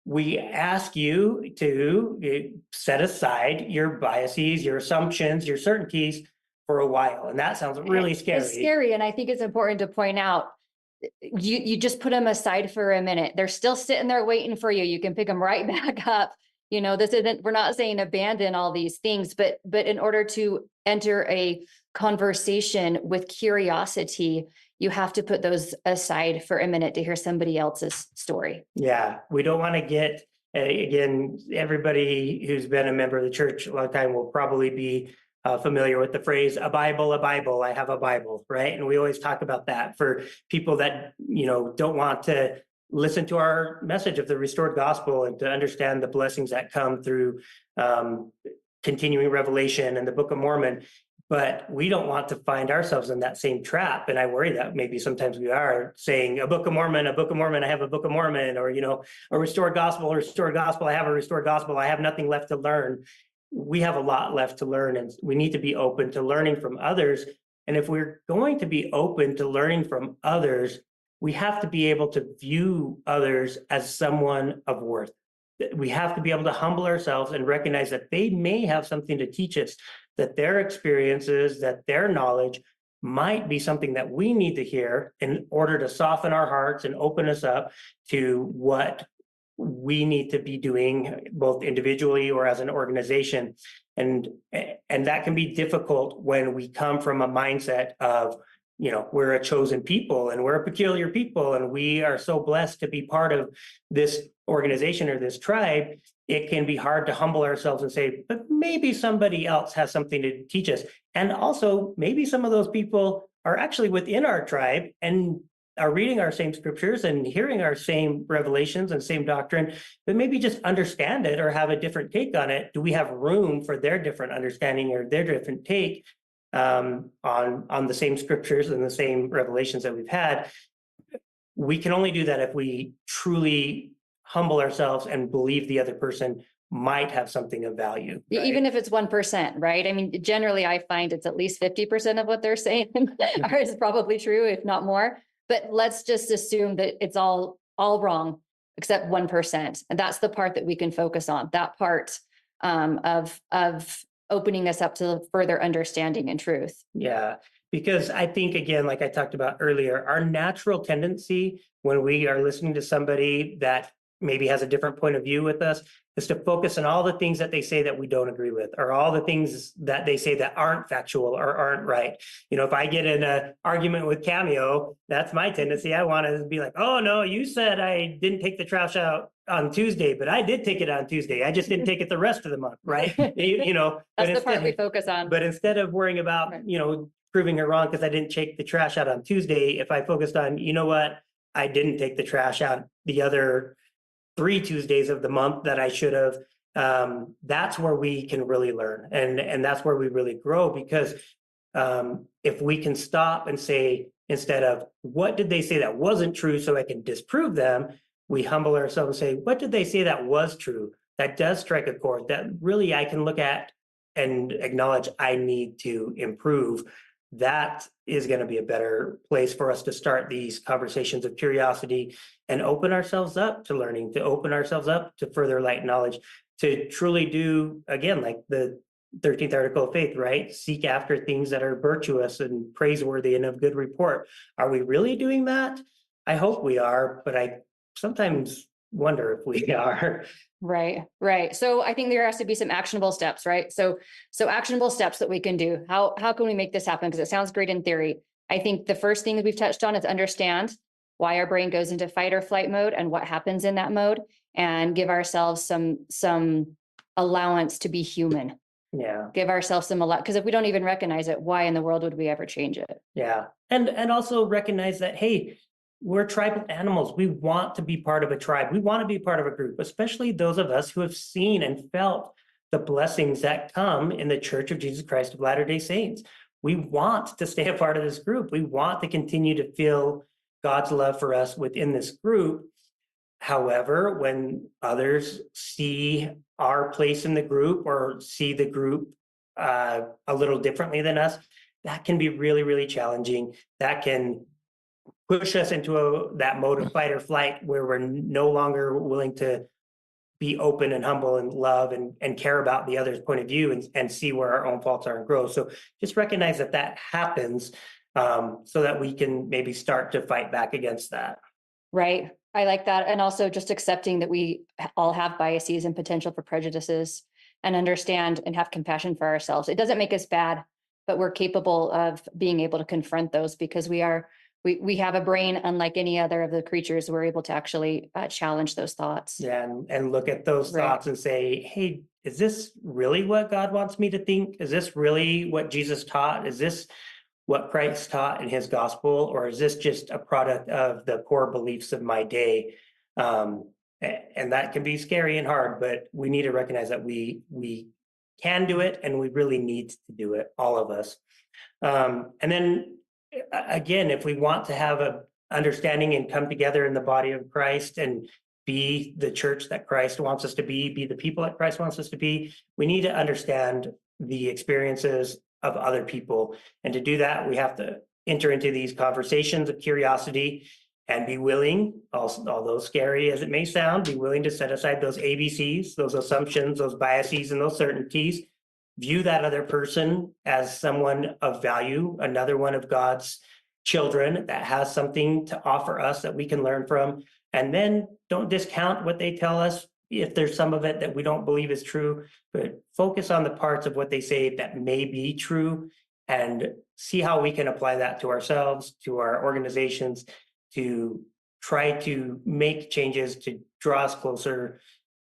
we ask you to set aside your biases, your assumptions, your certainties for a while. And that sounds really scary. It's scary. And I think it's important to point out, you just put them aside for a minute. They're still sitting there waiting for you. You can pick them right back up. You know, this isn't, we're not saying abandon all these things, but in order to enter a conversation with curiosity, you have to put those aside for a minute to hear somebody else's story. Yeah, we don't want to get, again, everybody who's been a member of the church a long time will probably be familiar with the phrase, a Bible, I have a Bible, right? And we always talk about that for people that, you know, don't want to listen to our message of the restored gospel and to understand the blessings that come through continuing revelation and the Book of Mormon. But we don't want to find ourselves in that same trap. And I worry that maybe sometimes we are saying a Book of Mormon, I have a Book of Mormon, or, you know, a restored gospel, I have a restored gospel, I have nothing left to learn. We have a lot left to learn, and we need to be open to learning from others. And if we're going to be open to learning from others, we have to be able to view others as someone of worth. We have to be able to humble ourselves and recognize that they may have something to teach us, that their experiences, that their knowledge might be something that we need to hear in order to soften our hearts and open us up to what we need to be doing both individually or as an organization. And that can be difficult when we come from a mindset of, you know, we're a chosen people and we're a peculiar people and we are so blessed to be part of this organization or this tribe. It can be hard to humble ourselves and say, but maybe somebody else has something to teach us. And also maybe some of those people are actually within our tribe and are reading our same scriptures and hearing our same revelations and same doctrine, but maybe just understand it or have a different take on it. Do we have room for their different understanding or their different take on the same scriptures and the same revelations that we've had? We can only do that if we truly humble ourselves and believe the other person might have something of value. Right? Even if it's 1%, right? I mean, generally I find it's at least 50% of what they're saying is probably true, if not more. But let's just assume that it's all wrong, except 1%. And that's the part that we can focus on, that part of opening us up to further understanding and truth. Yeah, because I think, again, like I talked about earlier, our natural tendency when we are listening to somebody that maybe has a different point of view with us is to focus on all the things that they say that we don't agree with, or all the things that they say that aren't factual or aren't right. You know, if I get in an argument with Cameo, that's my tendency. I want to be like, oh no, you said I didn't take the trash out on Tuesday, but I did take it on Tuesday. I just didn't take it the rest of the month, right? You know, that's the part we focus on. But instead of worrying about, you know, proving her wrong because I didn't take the trash out on Tuesday, if I focused on, you know what, I didn't take the trash out the other 3 Tuesdays of the month that I should have, that's where we can really learn. And that's where we really grow, because if we can stop and say, instead of what did they say that wasn't true so I can disprove them, we humble ourselves and say, what did they say that was true? That does strike a chord that really I can look at and acknowledge I need to improve. that is going to be a better place for us to start these conversations of curiosity and open ourselves up to learning, to open ourselves up to further light knowledge, to truly do, again, like the 13th article of faith, right? Seek after things that are virtuous and praiseworthy and of good report. Are we really doing that? I hope we are, but I sometimes wonder if we are. Right, right. So I think there has to be some actionable steps, right? So actionable steps that we can do. How can we make this happen? Because it sounds great in theory. I think the first thing that we've touched on is understand why our brain goes into fight or flight mode and what happens in that mode, and give ourselves some allowance to be human. Yeah. Give ourselves some because if we don't even recognize it, why in the world would we ever change it? Yeah. And also recognize that, hey, we're tribal animals. We want to be part of a tribe. We want to be part of a group, especially those of us who have seen and felt the blessings that come in the Church of Jesus Christ of Latter-day Saints. We want to stay a part of this group. We want to continue to feel God's love for us within this group. However, when others see our place in the group or see the group a little differently than us, that can be really, really challenging. That can push us into that mode of fight or flight where we're no longer willing to be open and humble and love and care about the other's point of view and see where our own faults are and grow. So just recognize that happens, so that we can maybe start to fight back against that. Right. I like that. And also just accepting that we all have biases and potential for prejudices, and understand and have compassion for ourselves. It doesn't make us bad, but we're capable of being able to confront those because we have a brain unlike any other of the creatures. We're able to actually challenge those thoughts. Yeah, and look at those thoughts and say, hey, is this really what God wants me to think? Is this really what Jesus taught? Is this what Christ taught in his gospel? Or is this just a product of the core beliefs of my day? And that can be scary and hard, but we need to recognize that we can do it, and we really need to do it, all of us. And then again, if we want to have a understanding and come together in the body of Christ and be the church that Christ wants us to be the people that Christ wants us to be, we need to understand the experiences of other people. And to do that, we have to enter into these conversations of curiosity and be willing, also, although scary as it may sound, be willing to set aside those ABCs, those assumptions, those biases, and those certainties. View that other person as someone of value, another one of God's children that has something to offer us that we can learn from. And then don't discount what they tell us if there's some of it that we don't believe is true, but focus on the parts of what they say that may be true and see how we can apply that to ourselves, to our organizations, to try to make changes to draw us closer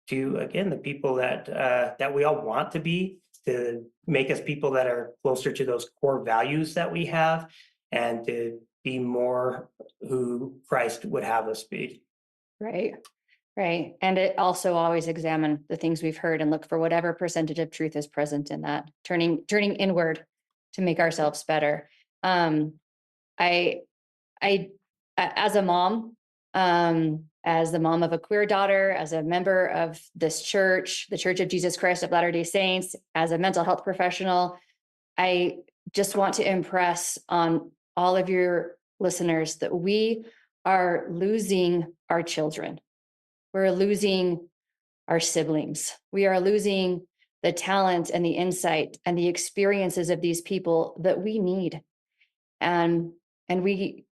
to, again, the people that we all want to be, to make us people that are closer to those core values that we have, and to be more who Christ would have us be. Right. Right. And it also always examine the things we've heard and look for whatever percentage of truth is present in that, turning inward to make ourselves better. I as a mom, as the mom of a queer daughter, as a member of this church, the Church of Jesus Christ of Latter-day Saints, as a mental health professional, I just want to impress on all of your listeners that we are losing our children. We're losing our siblings. We are losing the talent and the insight and the experiences of these people that we need. And we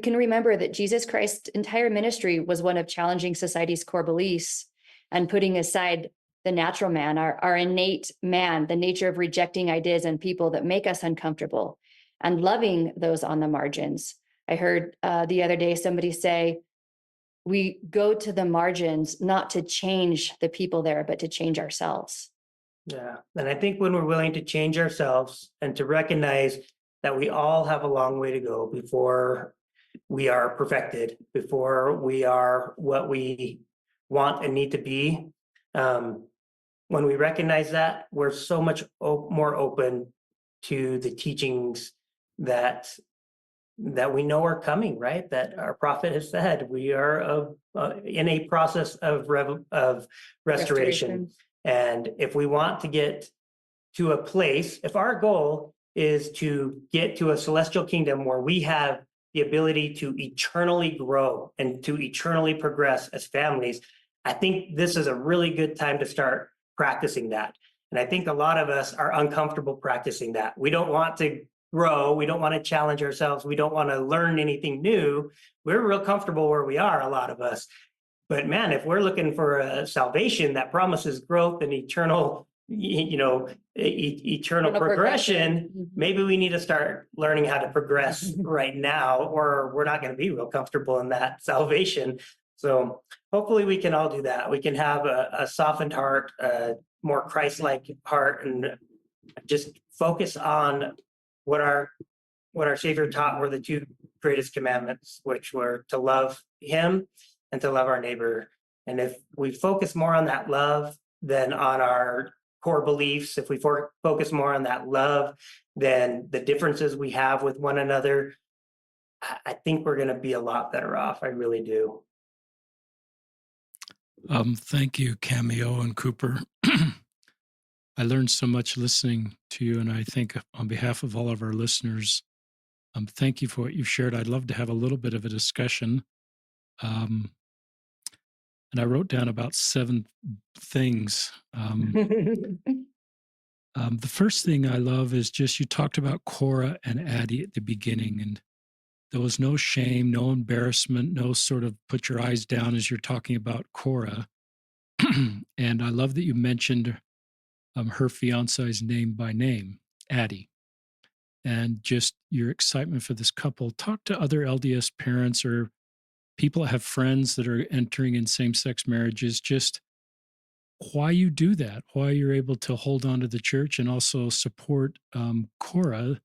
can remember that Jesus Christ's entire ministry was one of challenging society's core beliefs and putting aside the natural man, our innate man, the nature of rejecting ideas and people that make us uncomfortable, and loving those on the margins. I heard the other day somebody say, we go to the margins not to change the people there, but to change ourselves. Yeah. And I think when we're willing to change ourselves and to recognize that we all have a long way to go before we are perfected, before we are what we want and need to be, when we recognize that, we're so much more open to the teachings that we know are coming, right? That our prophet has said we are in a process of restoration. And if we want to get to a place, if our goal is to get to a celestial kingdom where we have the ability to eternally grow and to eternally progress as families, I think this is a really good time to start practicing that. And I think a lot of us are uncomfortable practicing that. We don't want to grow. We don't want to challenge ourselves. We don't want to learn anything new. We're real comfortable where we are, a lot of us. But man, if we're looking for a salvation that promises growth and eternal, eternal progression, maybe we need to start learning how to progress right now, or we're not going to be real comfortable in that salvation. So hopefully we can all do that. We can have a softened heart, a more Christ-like heart, and just focus on what our Savior taught were the two greatest commandments, which were to love him and to love our neighbor. And if we focus more on that love than on our core beliefs, if we focus more on that love than the differences we have with one another, I think we're going to be a lot better off. I really do. Thank you, Cameo and Cooper. I learned so much listening to you, and I think on behalf of all of our listeners, thank you for what you've shared. I'd love to have a little bit of a discussion. And I wrote down about 7 things. The first thing I love is just you talked about Cora and Addie at the beginning, and there was no shame, no embarrassment, no sort of put your eyes down as you're talking about Cora. And I love that you mentioned her fiance's name by name, Addie, and just your excitement for this couple. Talk to other LDS parents or people that have friends that are entering in same-sex marriages, just why you do that, why you're able to hold on to the church and also support Cora,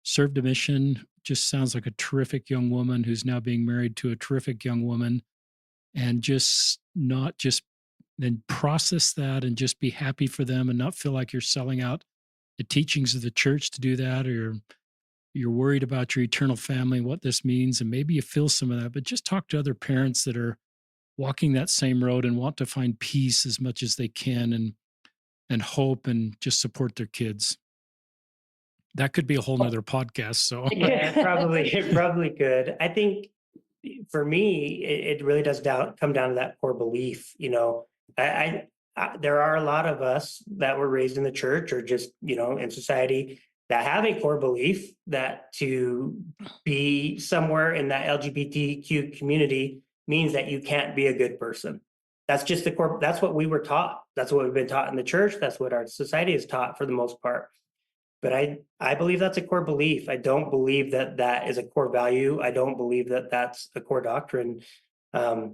served a mission, just sounds like a terrific young woman who's now being married to a terrific young woman, and just not just then process that and just be happy for them and not feel like you're selling out the teachings of the church to do that, or you're worried about your eternal family and what this means. And maybe you feel some of that, but just talk to other parents that are walking that same road and want to find peace as much as they can and hope and just support their kids. That could be a whole nother podcast. So yeah, it probably could. I think for me, it really does come down to that core belief. There are a lot of us that were raised in the church or just, in society that have a core belief that to be somewhere in that LGBTQ community means that you can't be a good person. That's just the core. That's what we were taught. That's what we've been taught in the church. That's what our society is taught for the most part. But I believe that's a core belief. I don't believe that is a core value. I don't believe that that's a core doctrine. Our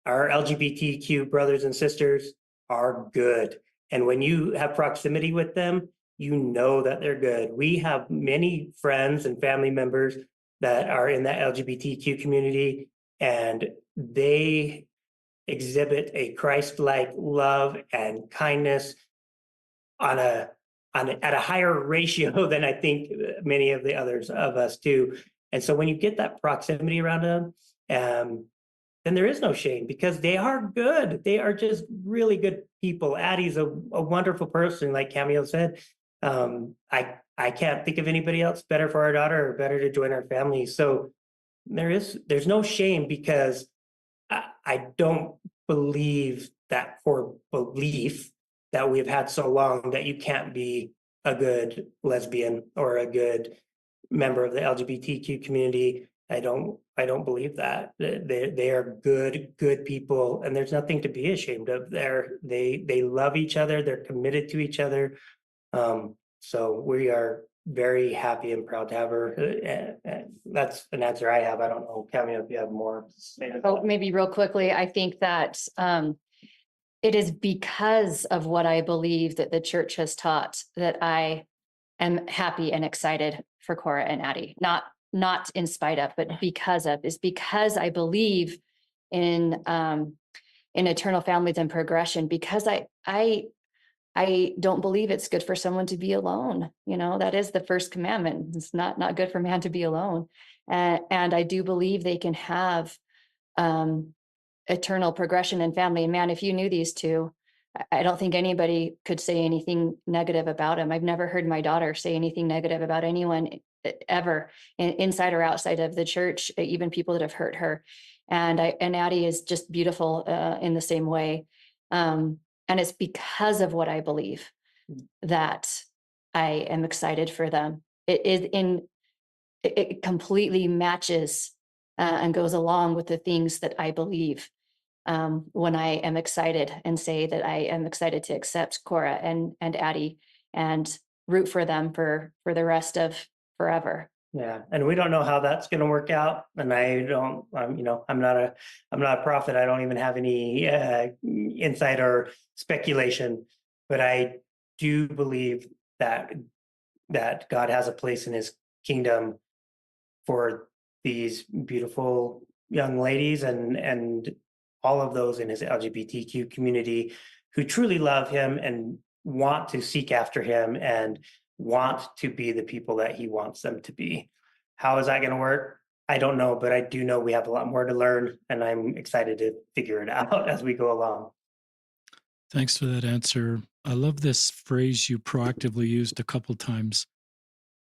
LGBTQ brothers and sisters are good. And when you have proximity with them, you know that they're good. We have many friends and family members that are in that LGBTQ community, and they exhibit a Christ-like love and kindness at a higher ratio than I think many of the others of us do. And so when you get that proximity around them, then there is no shame because they are good. They are just really good people. Addie's a wonderful person, like Cameo said. I can't think of anybody else better for our daughter or better to join our family. So there's no shame because I don't believe that core belief that we've had so long that you can't be a good lesbian or a good member of the LGBTQ community. I don't believe that. They are good people, and there's nothing to be ashamed of. They love each other. They're committed to each other. So we are very happy and proud to have her. That's an answer I have. I don't know, Cameo, if you have more. Oh, maybe real quickly. I think that it is because of what I believe that the church has taught that I am happy and excited for Cora and Addie. Not in spite of, but because I believe in eternal families and progression, because I don't believe it's good for someone to be alone. That is the first commandment. It's not good for man to be alone. And I do believe they can have eternal progression and family. And man, if you knew these two, I don't think anybody could say anything negative about him. I've never heard my daughter say anything negative about anyone ever, inside or outside of the church, even people that have hurt her. And Addie is just beautiful in the same way. And it's because of what I believe that I am excited for them. It completely matches and goes along with the things that I believe when I am excited and say that I am excited to accept Cora and Addie and root for them for the rest of forever. Yeah, and we don't know how that's going to work out. And I don't, I'm not a prophet. I don't even have any insight or speculation, but I do believe that God has a place in His kingdom for these beautiful young ladies and all of those in His LGBTQ community who truly love Him and want to seek after Him and want to be the people that He wants them to be. How is that going to work? I don't know, but I do know we have a lot more to learn, and I'm excited to figure it out as we go along. Thanks for that answer. I love this phrase you proactively used a couple times.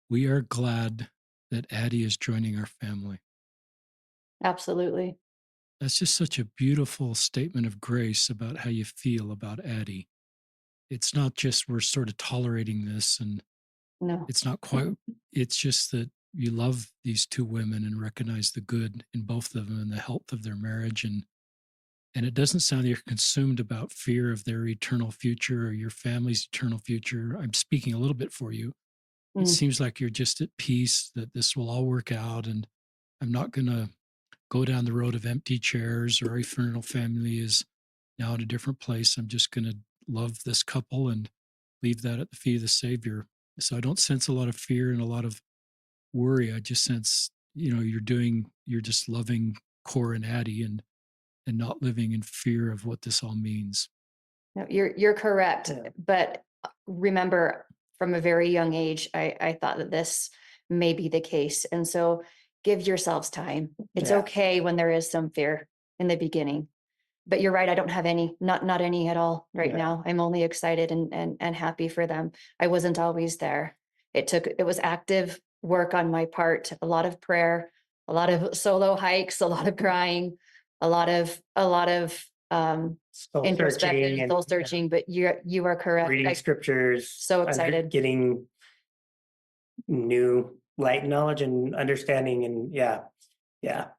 We are glad that Addie is joining our family. Absolutely. That's just such a beautiful statement of grace about how you feel about Addie. It's not just we're sort of tolerating this, and No. it's not quite, it's just that you love these two women and recognize the good in both of them and the health of their marriage. And it doesn't sound like you're consumed about fear of their eternal future or your family's eternal future. I'm speaking a little bit for you. It seems like you're just at peace that this will all work out. And I'm not going to go down the road of empty chairs, or our eternal family is now in a different place. I'm just going to love this couple and leave that at the feet of the Savior. So I don't sense a lot of fear and a lot of worry. I just sense, you're just loving Cora and Addie and not living in fear of what this all means. No, you're correct. Yeah. But remember, from a very young age, I thought that this may be the case. And so give yourselves time. It's Yeah. okay when there is some fear in the beginning. But you're right, I don't have any, not any at all right Yeah. now. I'm only excited and happy for them. I wasn't always there. It was active work on my part, a lot of prayer, a lot of solo hikes, a lot of crying, a lot of Soul introspection, searching soul and searching. But you are correct. reading scriptures, so excited. getting new light knowledge and understanding. And yeah.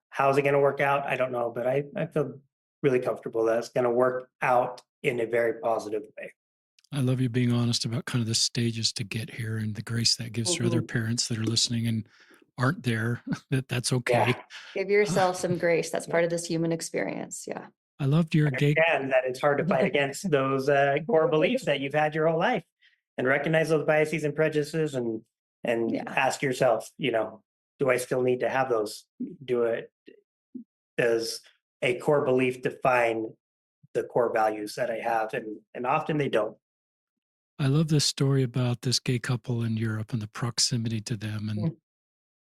How's it going to work out? I don't know, but I feel really comfortable that it's going to work out in a very positive way. I love you being honest about kind of the stages to get here and the grace that gives to other parents that are listening and aren't there. That's okay. Yeah. Give yourself some grace. That's part of this human experience. Yeah. I loved your gay. Understand that it's hard to fight against those core beliefs that you've had your whole life, and recognize those biases and prejudices, and Yeah. ask yourself, do I still need to have those? Does a core belief define the core values that I have? And often they don't. I love this story about this gay couple in Europe and the proximity to them,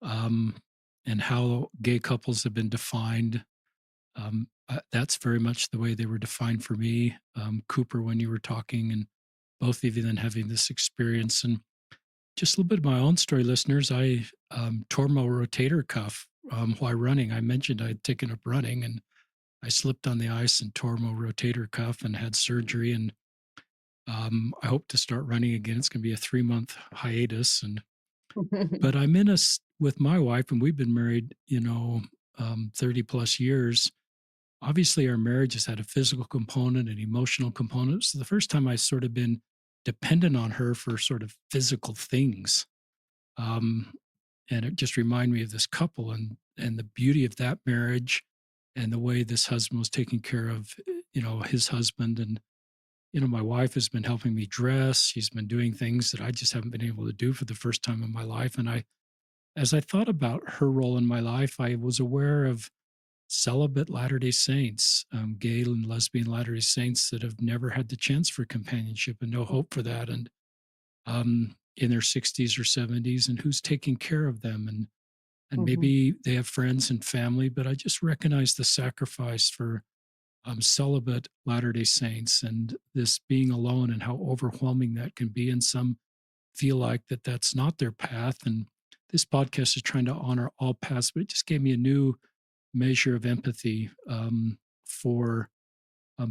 and how gay couples have been defined. That's very much the way they were defined for me. Cooper, when you were talking, and both of you then having this experience. And just a little bit of my own story, listeners. I tore my rotator cuff while running. I mentioned I'd taken up running, and I slipped on the ice and tore my rotator cuff and had surgery. And I hope to start running again. It's going to be a 3-month hiatus. But I'm with my wife, and we've been married, 30 plus years. Obviously, our marriage has had a physical component and emotional component. So the first time I sort of been dependent on her for sort of physical things. And it just reminded me of this couple and the beauty of that marriage and the way this husband was taking care of, his husband. And, my wife has been helping me dress. She's been doing things that I just haven't been able to do for the first time in my life. And as I thought about her role in my life, I was aware of celibate Latter-day Saints, gay and lesbian Latter-day Saints that have never had the chance for companionship and no hope for that. And in their 60s or 70s, and who's taking care of them. And maybe they have friends and family, but I just recognize the sacrifice for celibate Latter-day Saints, and this being alone and how overwhelming that can be. And some feel like that that's not their path. And this podcast is trying to honor all paths, but it just gave me a new measure of empathy for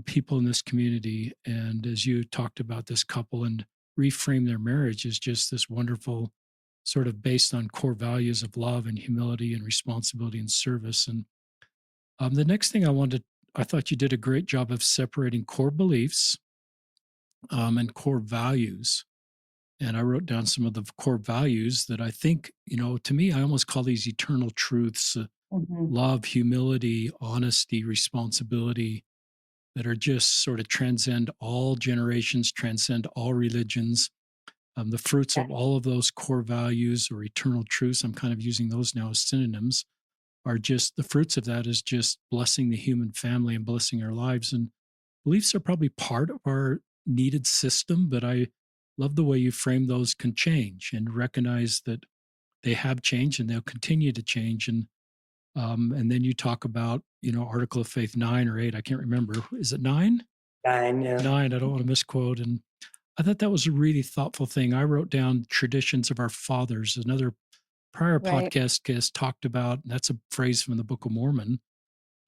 people in this community. And as you talked about this couple and reframe their marriage is just this wonderful sort of based on core values of love and humility and responsibility and service. And the next thing I thought you did a great job of separating core beliefs and core values. And I wrote down some of the core values that I think, to me, I almost call these eternal truths: Mhm. love, humility, honesty, responsibility, that are just sort of transcend all generations, transcend all religions. The fruits Yeah. of all of those core values or eternal truths, I'm kind of using those now as synonyms, are just the fruits of that is just blessing the human family and blessing our lives. And beliefs are probably part of our needed system, but I love the way you frame those can change and recognize that they have changed and they'll continue to change. And then you talk about, Article of Faith 9 or 8, I can't remember. Is it 9? 9, yeah. 9, I don't want to misquote. And I thought that was a really thoughtful thing. I wrote down traditions of our fathers. Another prior Right. podcast guest talked about, and that's a phrase from the Book of Mormon,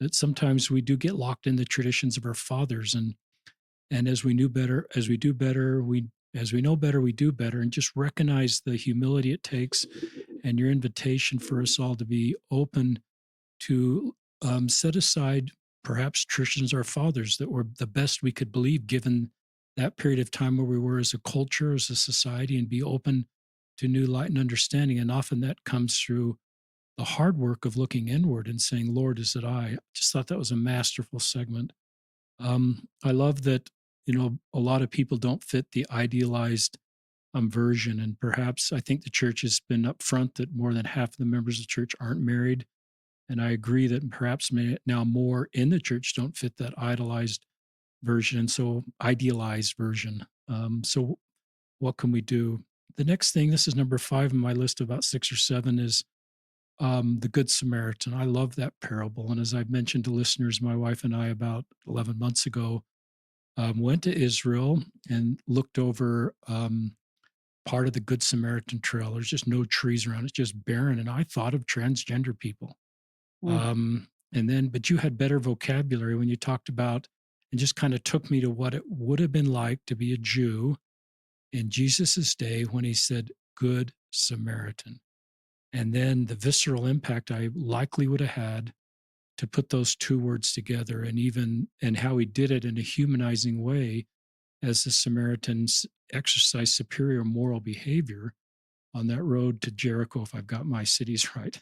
that sometimes we do get locked in the traditions of our fathers. And as we knew better, as we do better, as we know better, we do better, and just recognize the humility it takes and your invitation for us all to be open to set aside perhaps traditions our fathers that were the best we could believe given that period of time where we were as a culture, as a society, and be open to new light and understanding. And often that comes through the hard work of looking inward and saying, Lord, is it I? Just thought that was a masterful segment. I love that, a lot of people don't fit the idealized version. And perhaps I think the church has been upfront that more than half of the members of the church aren't married. And I agree that perhaps now more in the church don't fit that idealized version. So what can we do? The next thing, this is number 5 on my list of about 6 or 7, is the Good Samaritan. I love that parable. And as I've mentioned to listeners, my wife and I about 11 months ago went to Israel and looked over part of the Good Samaritan Trail. There's just no trees around, it's just barren. And I thought of transgender people. Mm. But you had better vocabulary when you talked about and just kind of took me to what it would have been like to be a Jew in Jesus's day when he said, Good Samaritan. And then the visceral impact I likely would have had to put those two words together, and how he did it in a humanizing way as the Samaritans exercised superior moral behavior on that road to Jericho, if I've got my cities right.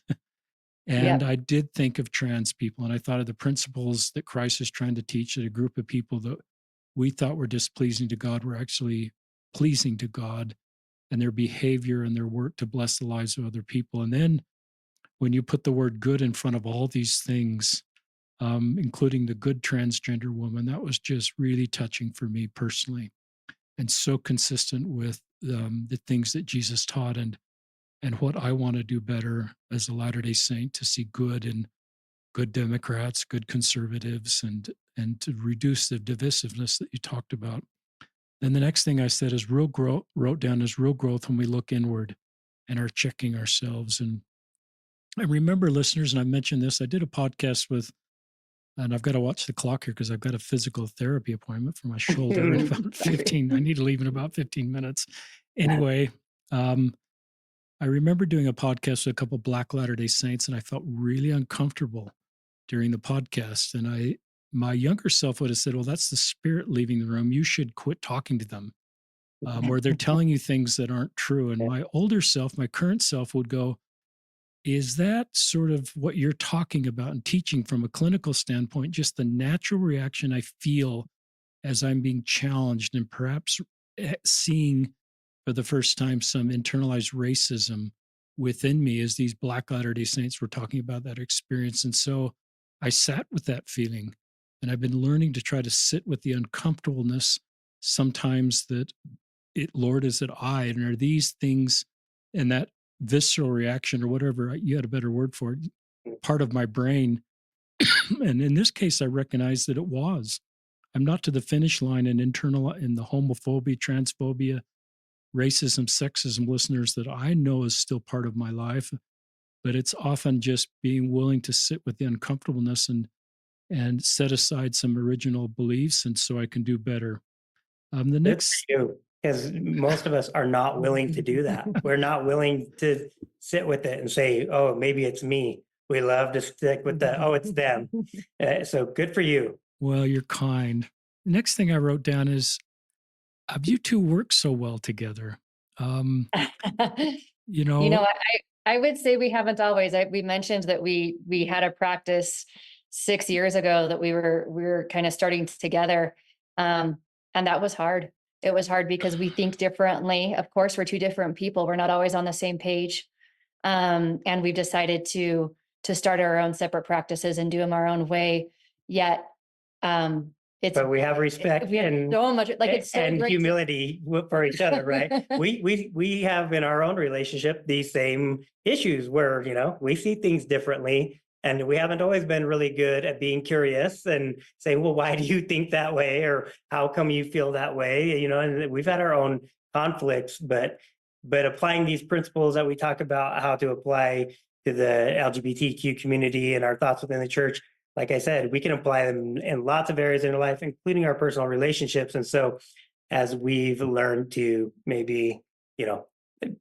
And Yep. I did think of trans people, and I thought of the principles that Christ is trying to teach, that a group of people that we thought were displeasing to God were actually pleasing to God, and their behavior and their work to bless the lives of other people. And then when you put the word good in front of all these things, including the good transgender woman, that was just really touching for me personally, and so consistent with the things that Jesus taught, and what I want to do better as a Latter-day Saint, to see good in good Democrats, good conservatives, and to reduce the divisiveness that you talked about. Then the next thing I said is real growth, wrote down as real growth when we look inward and are checking ourselves. And I remember, listeners, and I mentioned this, I did a podcast with, and I've got to watch the clock here because I've got a physical therapy appointment for my shoulder in about 15. I need to leave in about 15 minutes. Anyway, I remember doing a podcast with a couple Black Latter-day Saints, and I felt really uncomfortable during the podcast. And my younger self would have said, well, that's the spirit leaving the room. You should quit talking to them, or they're telling you things that aren't true. And my older self, my current self, would go, is that sort of what you're talking about and teaching from a clinical standpoint, just the natural reaction I feel as I'm being challenged and perhaps seeing for the first time some internalized racism within me, as these Black Latter-day Saints were talking about that experience. And so I sat with that feeling, and I've been learning to try to sit with the uncomfortableness sometimes that Lord, is it I? And are these things, and that visceral reaction or whatever, you had a better word for it, part of my brain And in this case, I recognize that it was. I'm not to the finish line and internal in the homophobia, transphobia, racism, sexism listeners that I know is still part of my life, but it's often just being willing to sit with the uncomfortableness and set aside some original beliefs, and so I can do better. The Good for next, you, because most of us are not willing to do that. We're not willing to sit with it and say, "Oh, maybe it's me." We love to stick with the, "Oh, it's them." So good for you. well, you're kind. The next thing I wrote down is, you two work so well together. Um, you You know, know, I would say we haven't always. We mentioned that we had a practice 6 years ago that we were kind of starting together, and that was hard. It was hard because we think differently. Of course, we're two different people. We're not always on the same page, and we've decided to start our own separate practices and do them our own way. Yet, it's But we have respect we have and so much like it's so and great. humility for each other, right? We have in our own relationship these same issues where, we see things differently, and we haven't always been really good at being curious and saying, well, why do you think that way, or how come you feel that way? And we've had our own conflicts, but applying these principles that we talk about how to apply to the LGBTQ community and our thoughts within the church, like I said, we can apply them in lots of areas in our life, including our personal relationships. And so as we've learned to maybe,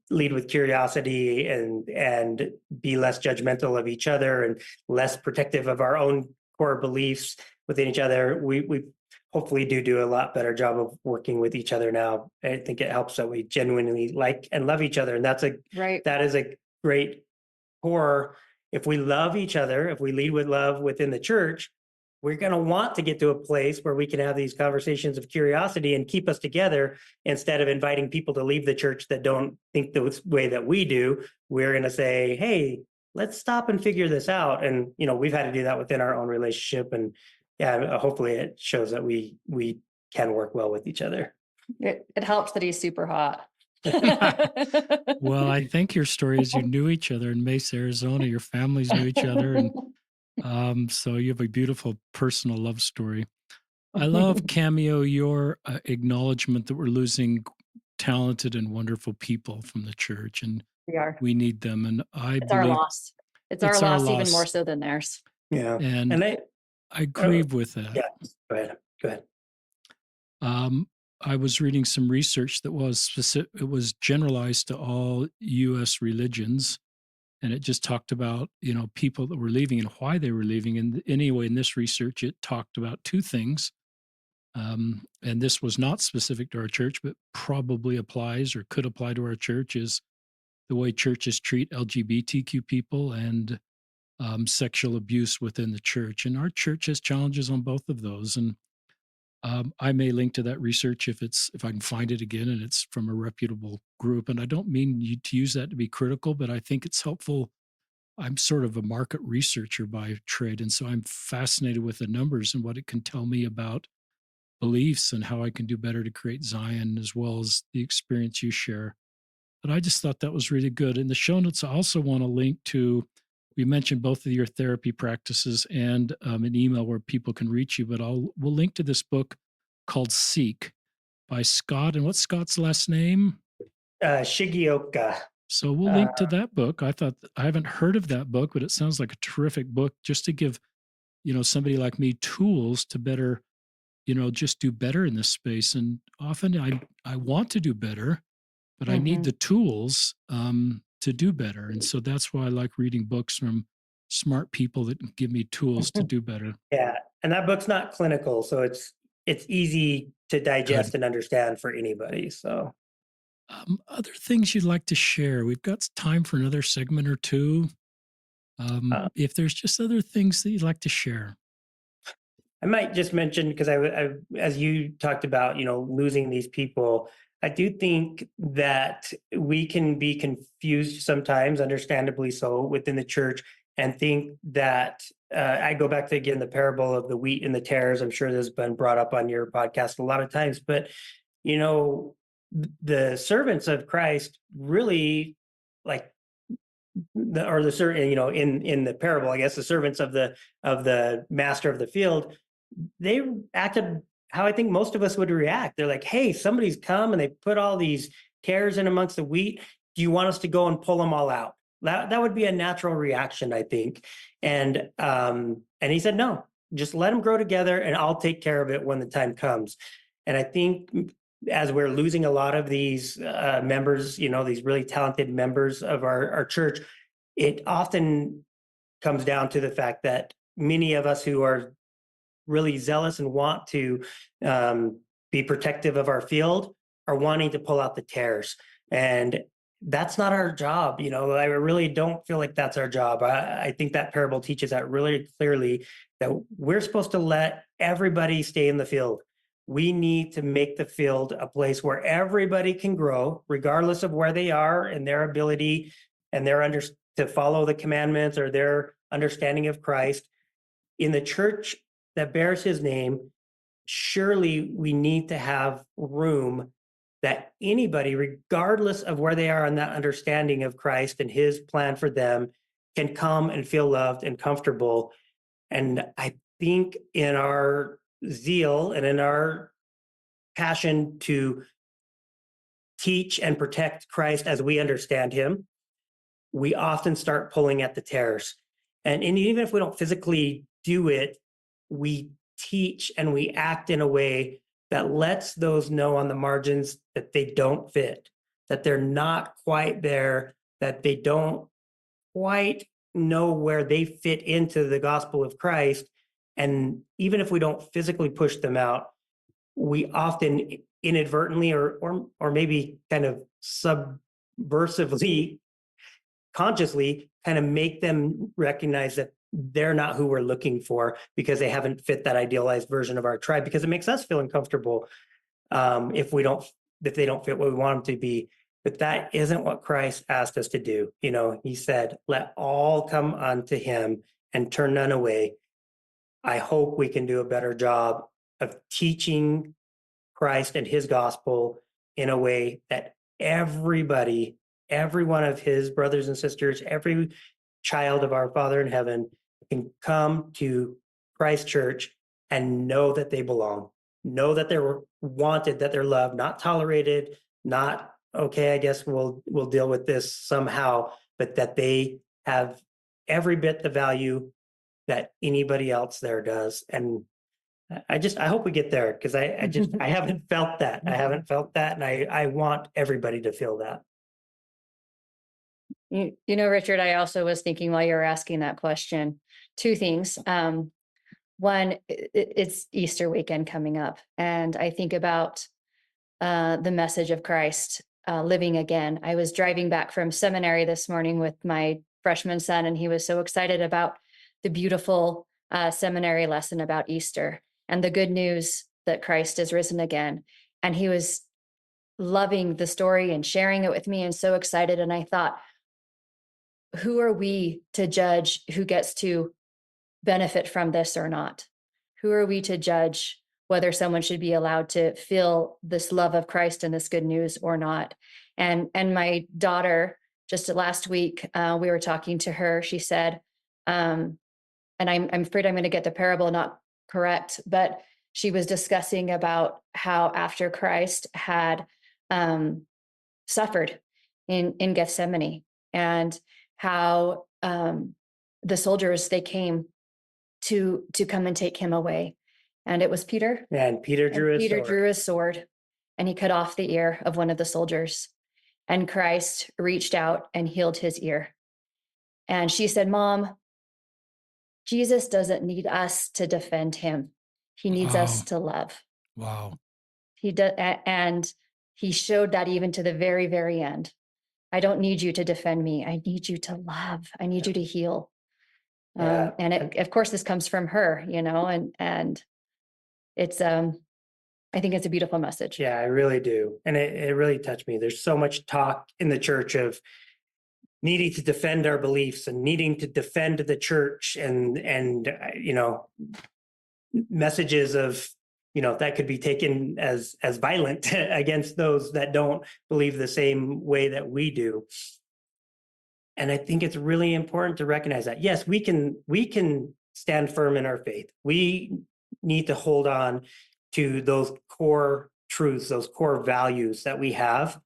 lead with curiosity and be less judgmental of each other and less protective of our own core beliefs within each other, we hopefully do a lot better job of working with each other now. I think it helps that we genuinely like and love each other. And Right. that is a great core. If we love each other, if we lead with love within the church, we're going to want to get to a place where we can have these conversations of curiosity and keep us together instead of inviting people to leave the church that don't think the way that we do. We're going to say, hey, let's stop and figure this out. And, we've had to do that within our own relationship. And yeah, hopefully it shows that we can work well with each other. It helps that he's super hot. well, I think your story is you knew each other in Mesa, Arizona. Your families knew each other, and so you have a beautiful personal love story. I love Cameo your acknowledgement that we're losing talented and wonderful people from the church, and We are. we need them. And I It's our believe loss. It's our loss even more so than theirs. Yeah. And I grieve with that. Yeah. Go ahead. I was reading some research that was specific, it was generalized to all US religions, and it just talked about, people that were leaving and why they were leaving. And anyway, in this research, it talked about two things. And this was not specific to our church, but probably applies or could apply to our church, is the way churches treat LGBTQ people and sexual abuse within the church. And our church has challenges on both of those. And I may link to that research if I can find it again, and it's from a reputable group. And I don't mean you to use that to be critical, but I think it's helpful. I'm sort of a market researcher by trade, and so I'm fascinated with the numbers and what it can tell me about beliefs and how I can do better to create Zion, as well as the experience you share. But I just thought that was really good. In the show notes, I also want to link to, we mentioned both of your therapy practices and an email where people can reach you, but we'll link to this book called Seek by Scott. And what's Scott's last name? Shigeoka. So we'll link to that book. I haven't heard of that book, but it sounds like a terrific book just to give, somebody like me tools to better, just do better in this space. And often I want to do better, but I need the tools to do better. And so that's why I like reading books from smart people that can give me tools to do better. Yeah. And that book's not clinical, so it's easy to digest and understand for anybody. So other things you'd like to share? We've got time for another segment or two. If there's just other things that you'd like to share. I might just mention, because I as you talked about, losing these people, I do think that we can be confused sometimes, understandably so, within the church, and think that I go back to, again, the parable of the wheat and the tares. I'm sure this has been brought up on your podcast a lot of times, but, the servants of Christ really, like, the certain, in the parable, I guess the servants of the master of the field, they acted how I think most of us would react. They're like, hey, somebody's come and they put all these tares in amongst the wheat. Do you want us to go and pull them all out? That would be a natural reaction, I think. And he said, no, just let them grow together and I'll take care of it when the time comes. And I think as we're losing a lot of these members, these really talented members of our church, it often comes down to the fact that many of us who are really zealous and want to be protective of our field are wanting to pull out the tares. And that's not our job. I really don't feel like that's our job. I think that parable teaches that really clearly, that we're supposed to let everybody stay in the field. We need to make the field a place where everybody can grow, regardless of where they are and their ability and to follow the commandments or their understanding of Christ. In the church that bears his name, surely we need to have room that anybody, regardless of where they are in that understanding of Christ and his plan for them, can come and feel loved and comfortable. And I think in our zeal and in our passion to teach and protect Christ as we understand him, we often start pulling at the tares. And even if we don't physically do it, we teach and we act in a way that lets those know on the margins that they don't fit, that they're not quite there, that they don't quite know where they fit into the gospel of Christ. And even if we don't physically push them out, we often inadvertently or maybe kind of subversively, consciously kind of make them recognize that they're not who we're looking for because they haven't fit that idealized version of our tribe, because it makes us feel uncomfortable if they don't fit what we want them to be. But that isn't what Christ asked us to do. He said, let all come unto him and turn none away. I hope we can do a better job of teaching Christ and his gospel in a way that everybody, every one of his brothers and sisters, every child of our Father in heaven can come to Christ Church and know that they belong, know that they're wanted, that they're loved, not tolerated, not, okay, I guess we'll deal with this somehow, but that they have every bit the value that anybody else there does. And I hope we get there, because I haven't felt that. I haven't felt that. And I want everybody to feel that. Richard, I also was thinking while you were asking that question, two things. One, it's Easter weekend coming up, and I think about the message of Christ living again. I was driving back from seminary this morning with my freshman son, and he was so excited about the beautiful seminary lesson about Easter and the good news that Christ is risen again. And he was loving the story and sharing it with me and so excited. And I thought, who are we to judge who gets to benefit from this or not? Who are we to judge whether someone should be allowed to feel this love of Christ and this good news or not? And my daughter, just last week, we were talking to her. She said, and I'm afraid I'm going to get the parable not correct, but she was discussing about how after Christ had suffered in Gethsemane, and how the soldiers, they came to come and take him away. And it was Peter. And Peter drew his sword and he cut off the ear of one of the soldiers. And Christ reached out and healed his ear. And she said, Mom, Jesus doesn't need us to defend him. He needs us to love. Wow. He does, and he showed that even to the very, very end. I don't need you to defend me. I need you to love. I need you to heal. And of course, this comes from her, and it's, I think it's a beautiful message. Yeah, I really do. And it really touched me. There's so much talk in the church of needing to defend our beliefs and needing to defend the church and messages of, that could be taken as violent against those that don't believe the same way that we do. And I think it's really important to recognize that. Yes, we can stand firm in our faith. We need to hold on to those core truths, those core values that we have.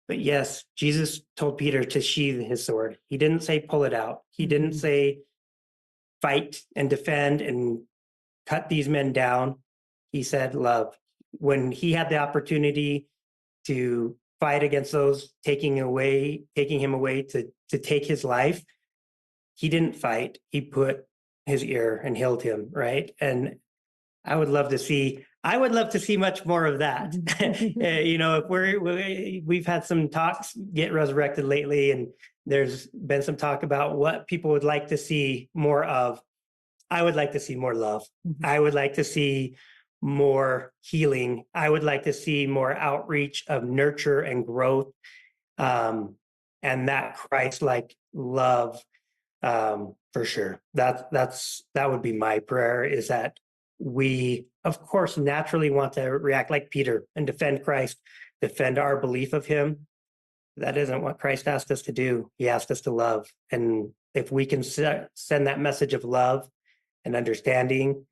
But yes, Jesus told Peter to sheathe his sword. He didn't say pull it out. He didn't say fight and defend and cut these men down. He said love. When he had the opportunity to fight against those taking him away to take his life, he didn't fight. He put his ear and healed him, right? And I would love to see much more of that. If we've had some talks get resurrected lately, and there's been some talk about what people would like to see more of. I would like to see more love. I would like to see more healing. I would like to see more outreach of nurture and growth, and that Christ-like love, for sure. That would be my prayer, is that we, of course, naturally want to react like Peter and defend Christ, defend our belief of him. That isn't what Christ asked us to do. He asked us to love. And if we can send that message of love and understanding,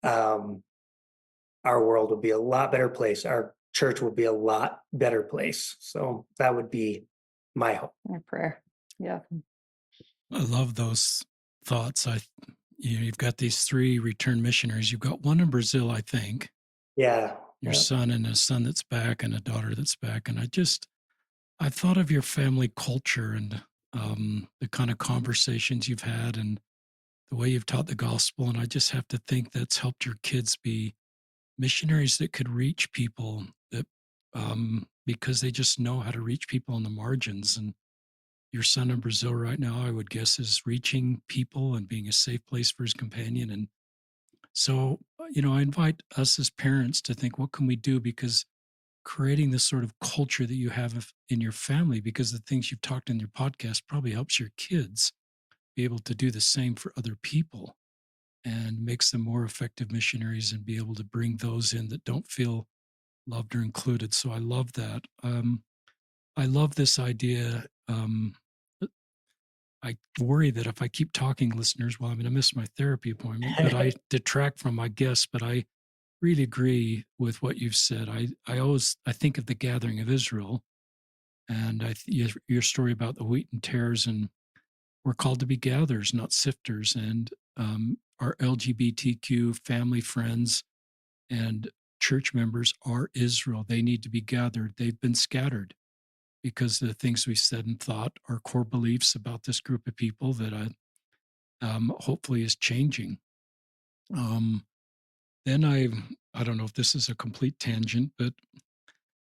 our world will be a lot better place. Our church will be a lot better place. So that would be my hope. My prayer. Yeah. I love those thoughts. You've got these 3 returned missionaries. You've got one in Brazil, I think. Yeah. Your son, and a son that's back, and a daughter that's back. And I thought of your family culture and the kind of conversations you've had and the way you've taught the gospel. And I just have to think that's helped your kids be missionaries that could reach people that, because they just know how to reach people on the margins. And your son in Brazil right now, I would guess, is reaching people and being a safe place for his companion. And so, I invite us as parents to think, what can we do? Because creating this sort of culture that you have in your family, because the things you've talked in your podcast probably helps your kids be able to do the same for other people, and makes them more effective missionaries and be able to bring those in that don't feel loved or included. So I love that. I love this idea. I worry that if I keep talking, listeners, well, I'm going to miss my therapy appointment, but I detract from my guests. But I really agree with what you've said. I think of the gathering of Israel, and your story about the wheat and tares, and we're called to be gatherers, not sifters. And our LGBTQ family, friends, and church members are Israel. They need to be gathered. They've been scattered because of the things we said and thought, our core beliefs about this group of people that hopefully is changing. Then I don't know if this is a complete tangent, but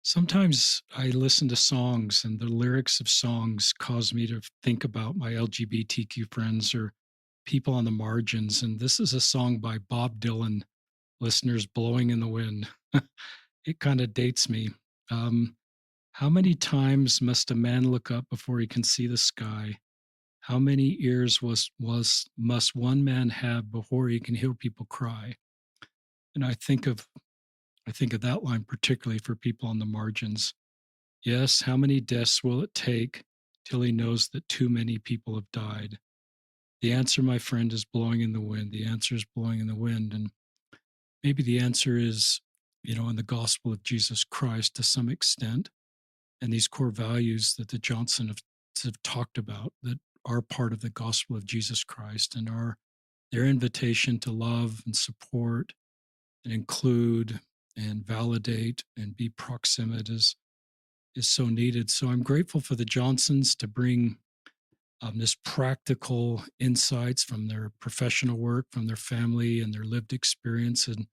sometimes I listen to songs, and the lyrics of songs cause me to think about my LGBTQ friends or people on the margins. And this is a song by Bob Dylan, listeners, Blowing in the Wind. It kind of dates me. How many times must a man look up before he can see the sky? How many ears must one man have before he can hear people cry? And I think of that line particularly for people on the margins. Yes, how many deaths will it take till he knows that too many people have died? The answer, my friend, is blowing in the wind. The answer is blowing in the wind. And maybe the answer is, in the gospel of Jesus Christ to some extent, and these core values that the Johnson have talked about that are part of the gospel of Jesus Christ, and their invitation to love and support and include and validate and be proximate is so needed. So I'm grateful for the Johnsons to bring this practical insights from their professional work, from their family and their lived experience. And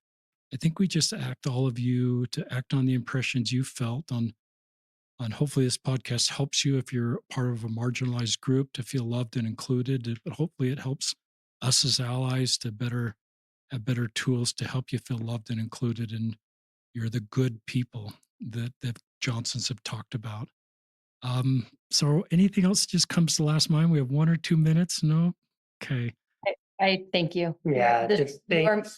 I think we just all of you to act on the impressions you felt on hopefully this podcast helps you if you're part of a marginalized group to feel loved and included, but hopefully it helps us as allies to have better tools to help you feel loved and included. And you're the good people that Johnsons have talked about. So anything else just comes to last mind? We have 1 or 2 minutes. No? Okay. I thank you. Yeah.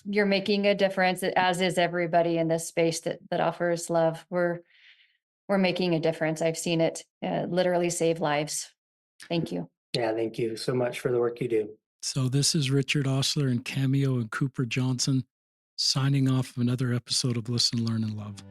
You're making a difference, as is everybody in this space that offers love. We're making a difference. I've seen it literally save lives. Thank you. Yeah, thank you so much for the work you do. So this is Richard Osler and Cameo and Cooper Johnson signing off of another episode of Listen, Learn, and Love.